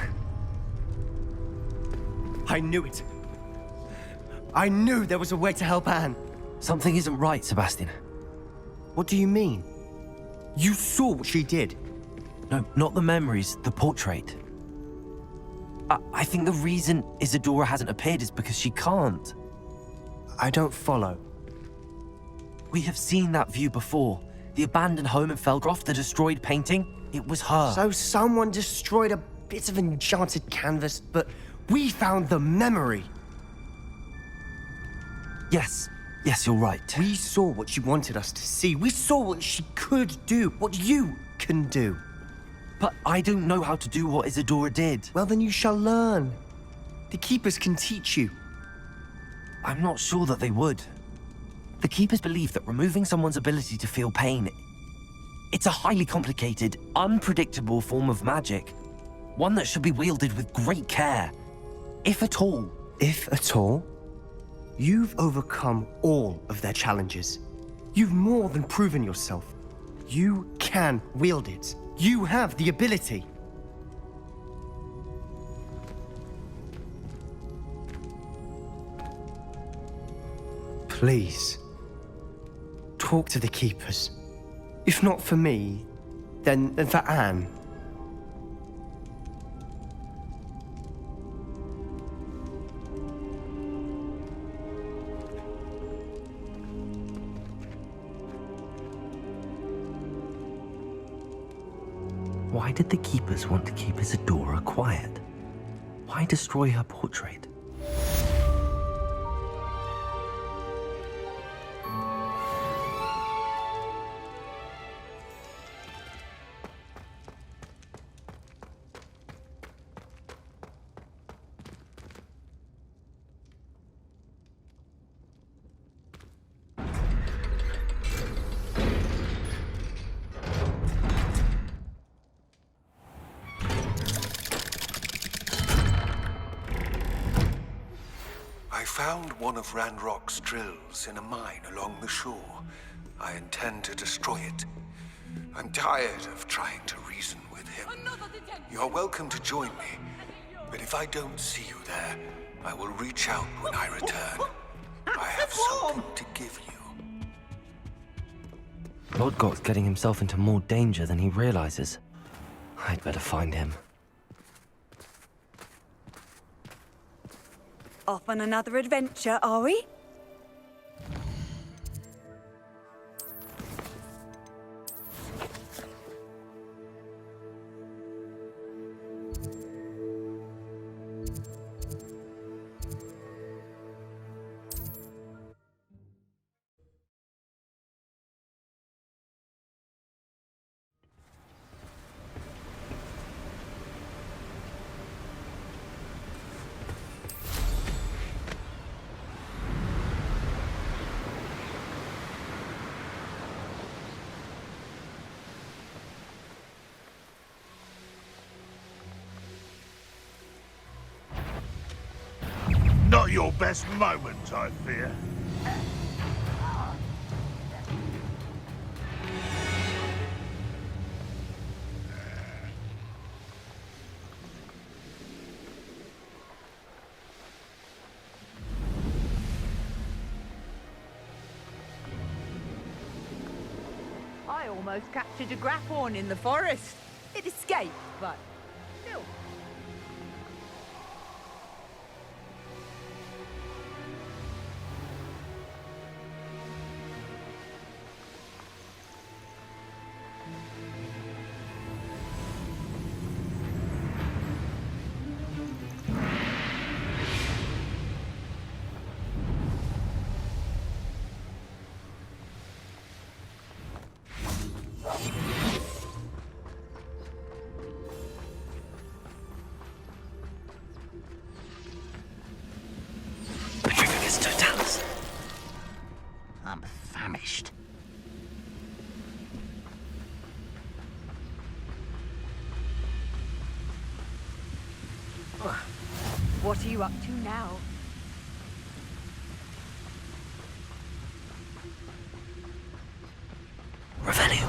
I knew it. I knew there was a way to help Anne. Something isn't right, Sebastian. What do you mean? You saw what she did. No, not the memories, the portrait. I think the reason Isadora hasn't appeared is because she can't. I don't follow. We have seen that view before. The abandoned home in Felgroth, the destroyed painting. It was her. So someone destroyed a bit of enchanted canvas, but we found the memory. Yes, you're right. We saw what she wanted us to see. We saw what she could do, what you can do. But I don't know how to do what Isadora did. Well, then you shall learn. The Keepers can teach you. I'm not sure that they would. The Keepers believe that removing someone's ability to feel pain, it's a highly complicated, unpredictable form of magic. One that should be wielded with great care. If at all. If at all? You've overcome all of their challenges. You've more than proven yourself. You can wield it. You have the ability. Please, talk to the Keepers. If not for me, then for Anne. Why did the Keepers want to keep Isadora quiet? Why destroy her portrait? I found one of Ranrock's drills in a mine along the shore. I intend to destroy it. I'm tired of trying to reason with him. You're welcome to join me, but if I don't see you there, I will reach out when I return. I have something to give you. Lodgok's getting himself into more danger than he realizes. I'd better find him. Off on another adventure, are we? Not your best moment, I fear. I almost captured a grapphorn in the forest. It escaped, but still. I'm famished. What are you up to now? Revelio.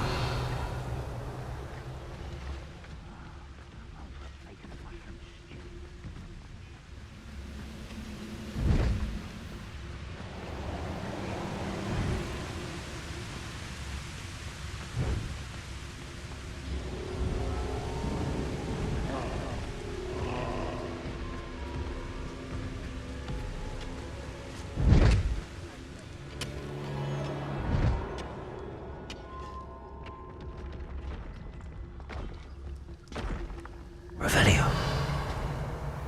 Revelio.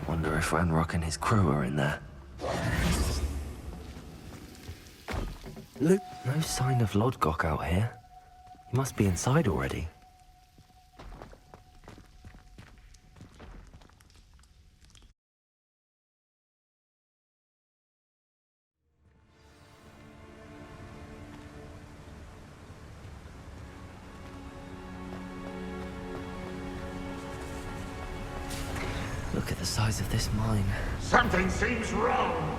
Wonder if Ranrock and his crew are in there. Look, no sign of Lodgok out here. He must be inside already. Look at the size of this mine. Something seems wrong.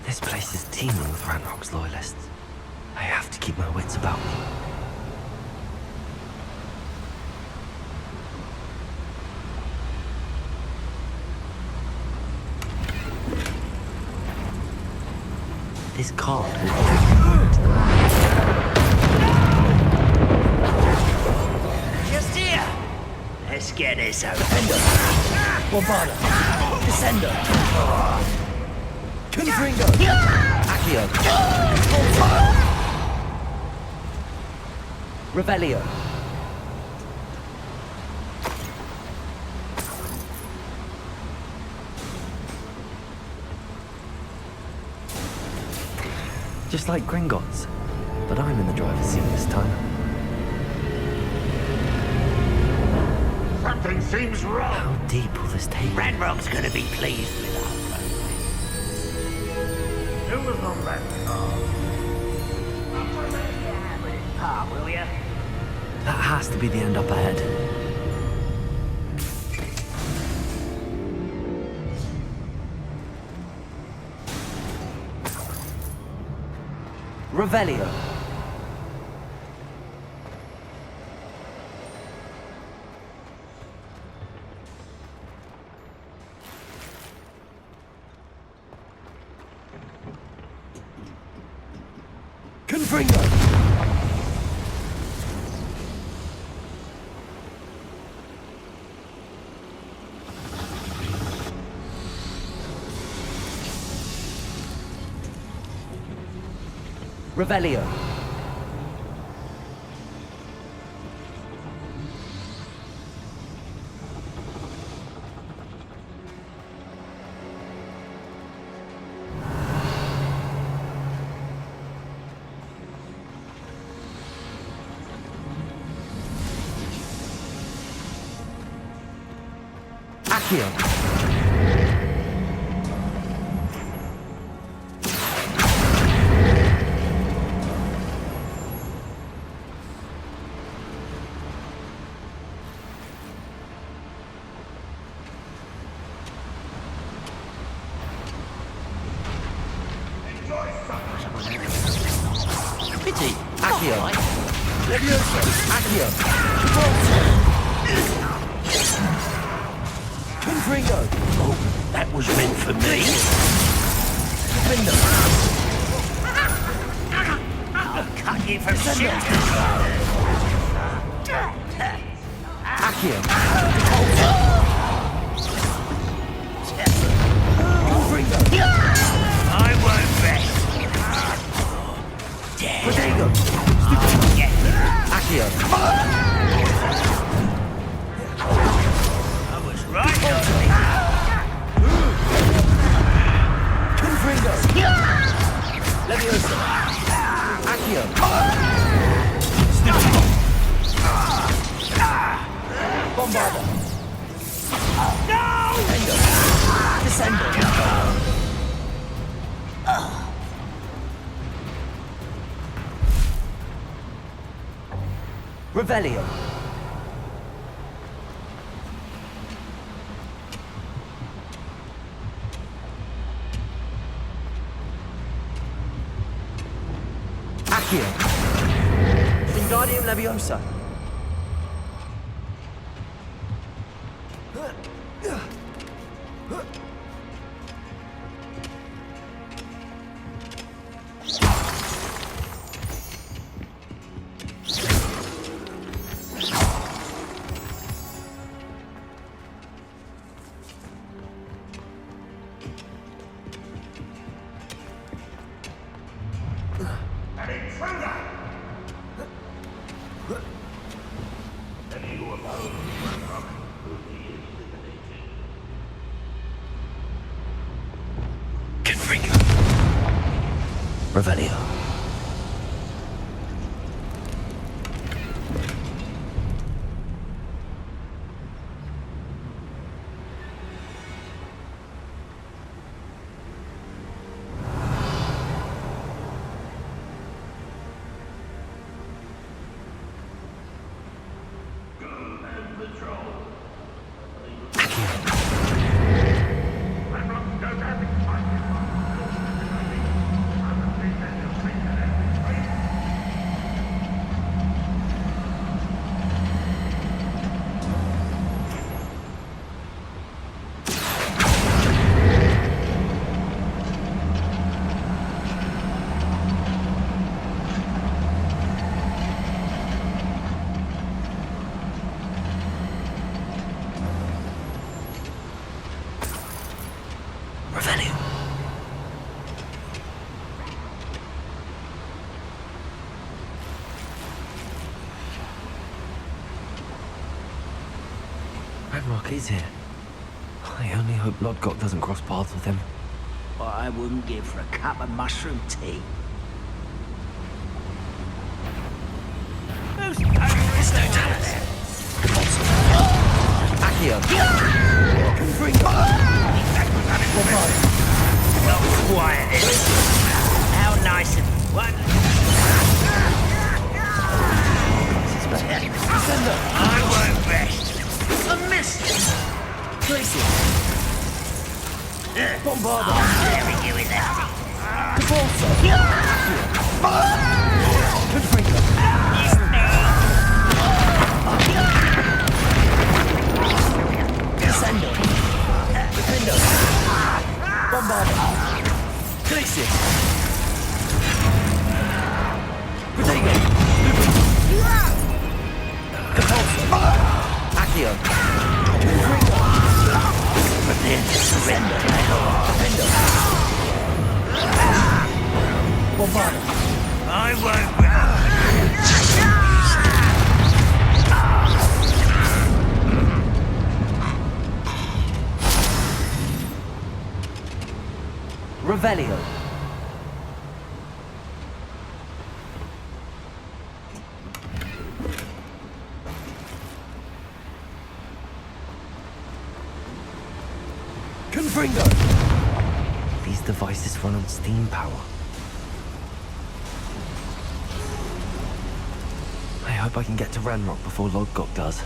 This place is teeming with Ranrock's loyalists. I have to keep my wits about me. This card Just here! Let's get this over. Bombarda. Descendo. Confringo. Accio. Revelio. Just like Gringotts, but I'm in the driver's seat this time. Something seems wrong. How deep will this take? Ranrock's gonna be pleased with our progress. Who was on that car? With his pa, will ya? That has to be the end up ahead. Revelio. Confringo. Revelio. Accio. Pity. Accio. Levioso. Accio. Confringo. Oh, that was meant for me. Window. I'll cut you for shit. Accio. I won't rest. Protego. Accio. I was right. Confringo. Levioso. Accio. Bombarda. No! Descendo. Revelio. Accio. Wingardium Leviosa. Revelio. Ranrock is here. I only hope Lodgok doesn't cross paths with him. What I wouldn't give for a cup of mushroom tea. Who's There's no talent there. Accio. Not quiet. How nice and what? I won't rest. A mist. Tracy. Bombardo. I'll bury you in that. Confringo. Descendo. Defendo. Bombardo. Glacius. Protego. Capulso. Accio. Confringo. Prepare to surrender. Defendo. Bombardo. I won't. Revelio. Confringo. These devices run on steam power. I hope I can get to Ranrock before Lodgok does.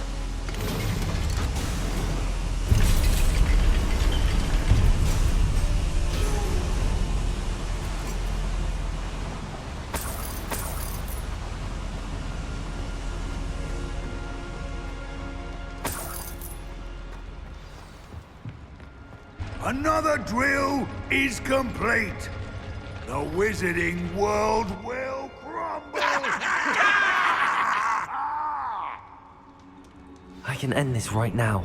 Another drill is complete. The wizarding world will crumble. I can end this right now.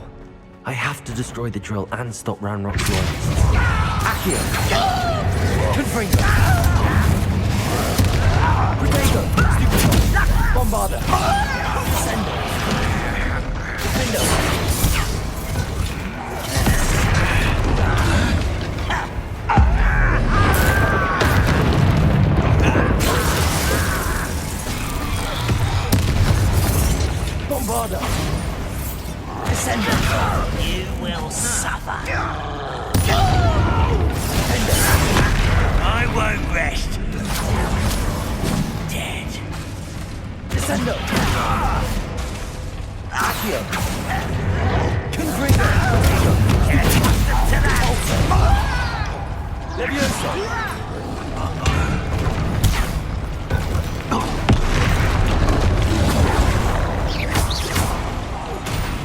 I have to destroy the drill and stop Ranrock's loyalists. Accio! Confringo! Protego! Bombardo! Sendo! Defendo! Bombardo! Descendo! You will suffer. I won't rest. Dead. Descendo! Accio! Confringo! Levioso!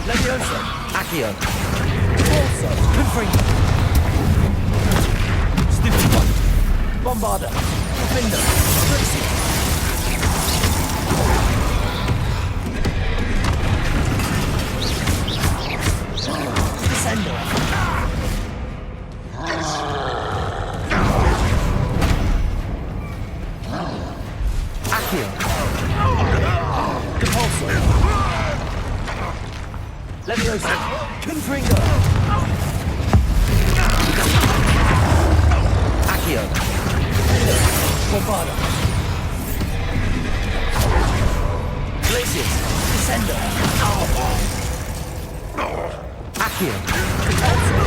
Levioso! Accio! Corso! Confringo! Stupido! Bombarda! Profindo! Tracy! Descendo! Accio! Compulso! Levioso! Confringo! Accio! Bombarda! Glacius! Descendo! Accio! Compulso!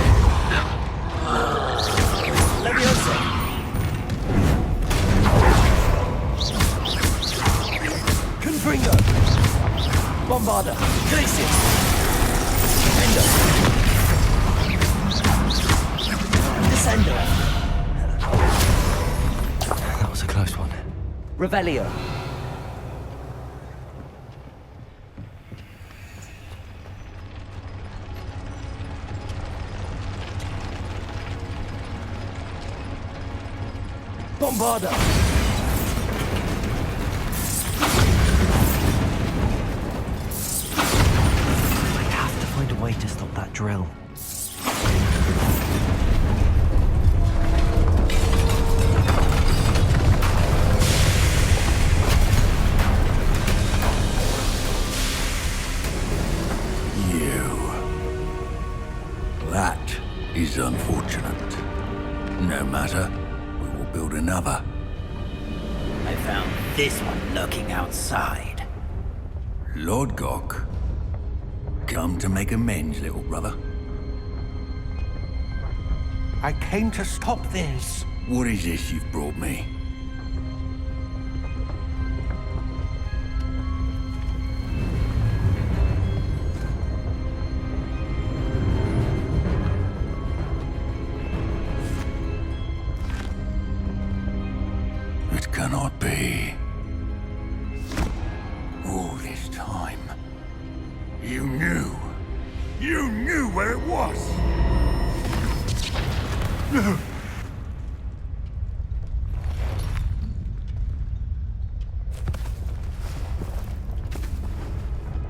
Levioso! Confringo! Bombarda! Glacius! Defendo! Descendo! That was a close one. Revelio! Bombarda! Find a way to stop that drill. You That is unfortunate. No matter, we will build another. I found this one lurking outside. Lodgok, come to make amends, little brother. I came to stop this. What is this you've brought me? It cannot be. All this time, you knew. You knew where it was!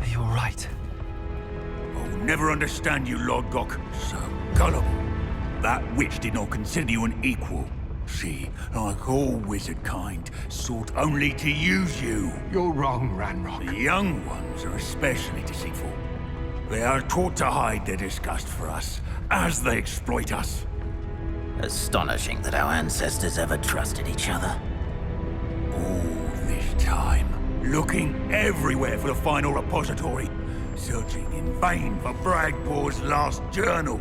Are you alright? I'll never understand you, Lodgok. So gullible. That witch did not consider you an equal. She, like all wizard kind, sought only to use you. You're wrong, Ranrock. The young ones are especially deceitful. They are taught to hide their disgust for us, as they exploit us. Astonishing that our ancestors ever trusted each other. All this time, looking everywhere for the final repository, searching in vain for Bragbor's last journal.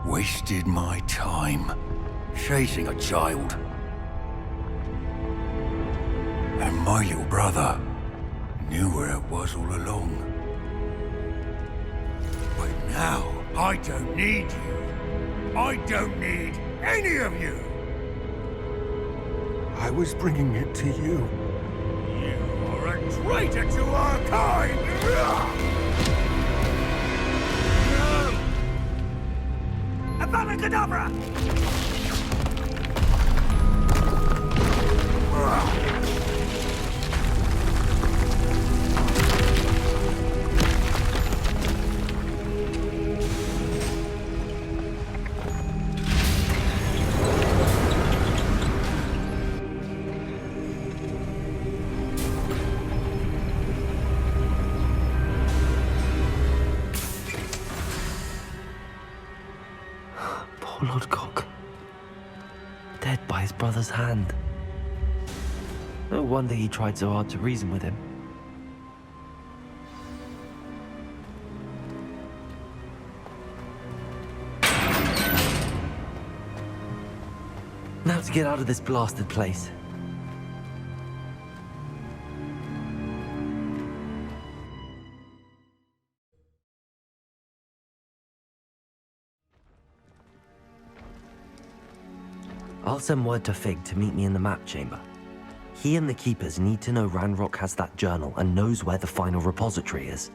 Wasted my time, chasing a child. And my little brother knew where it was all along. But now, I don't need you. I don't need any of you. I was bringing it to you. You are a traitor to our kind! Abracadabra! Poor Lodgok. Dead by his brother's hand. No wonder he tried so hard to reason with him. Now to get out of this blasted place. I'll send word to Fig to meet me in the map chamber. He and the Keepers need to know Ranrock has that journal and knows where the final repository is.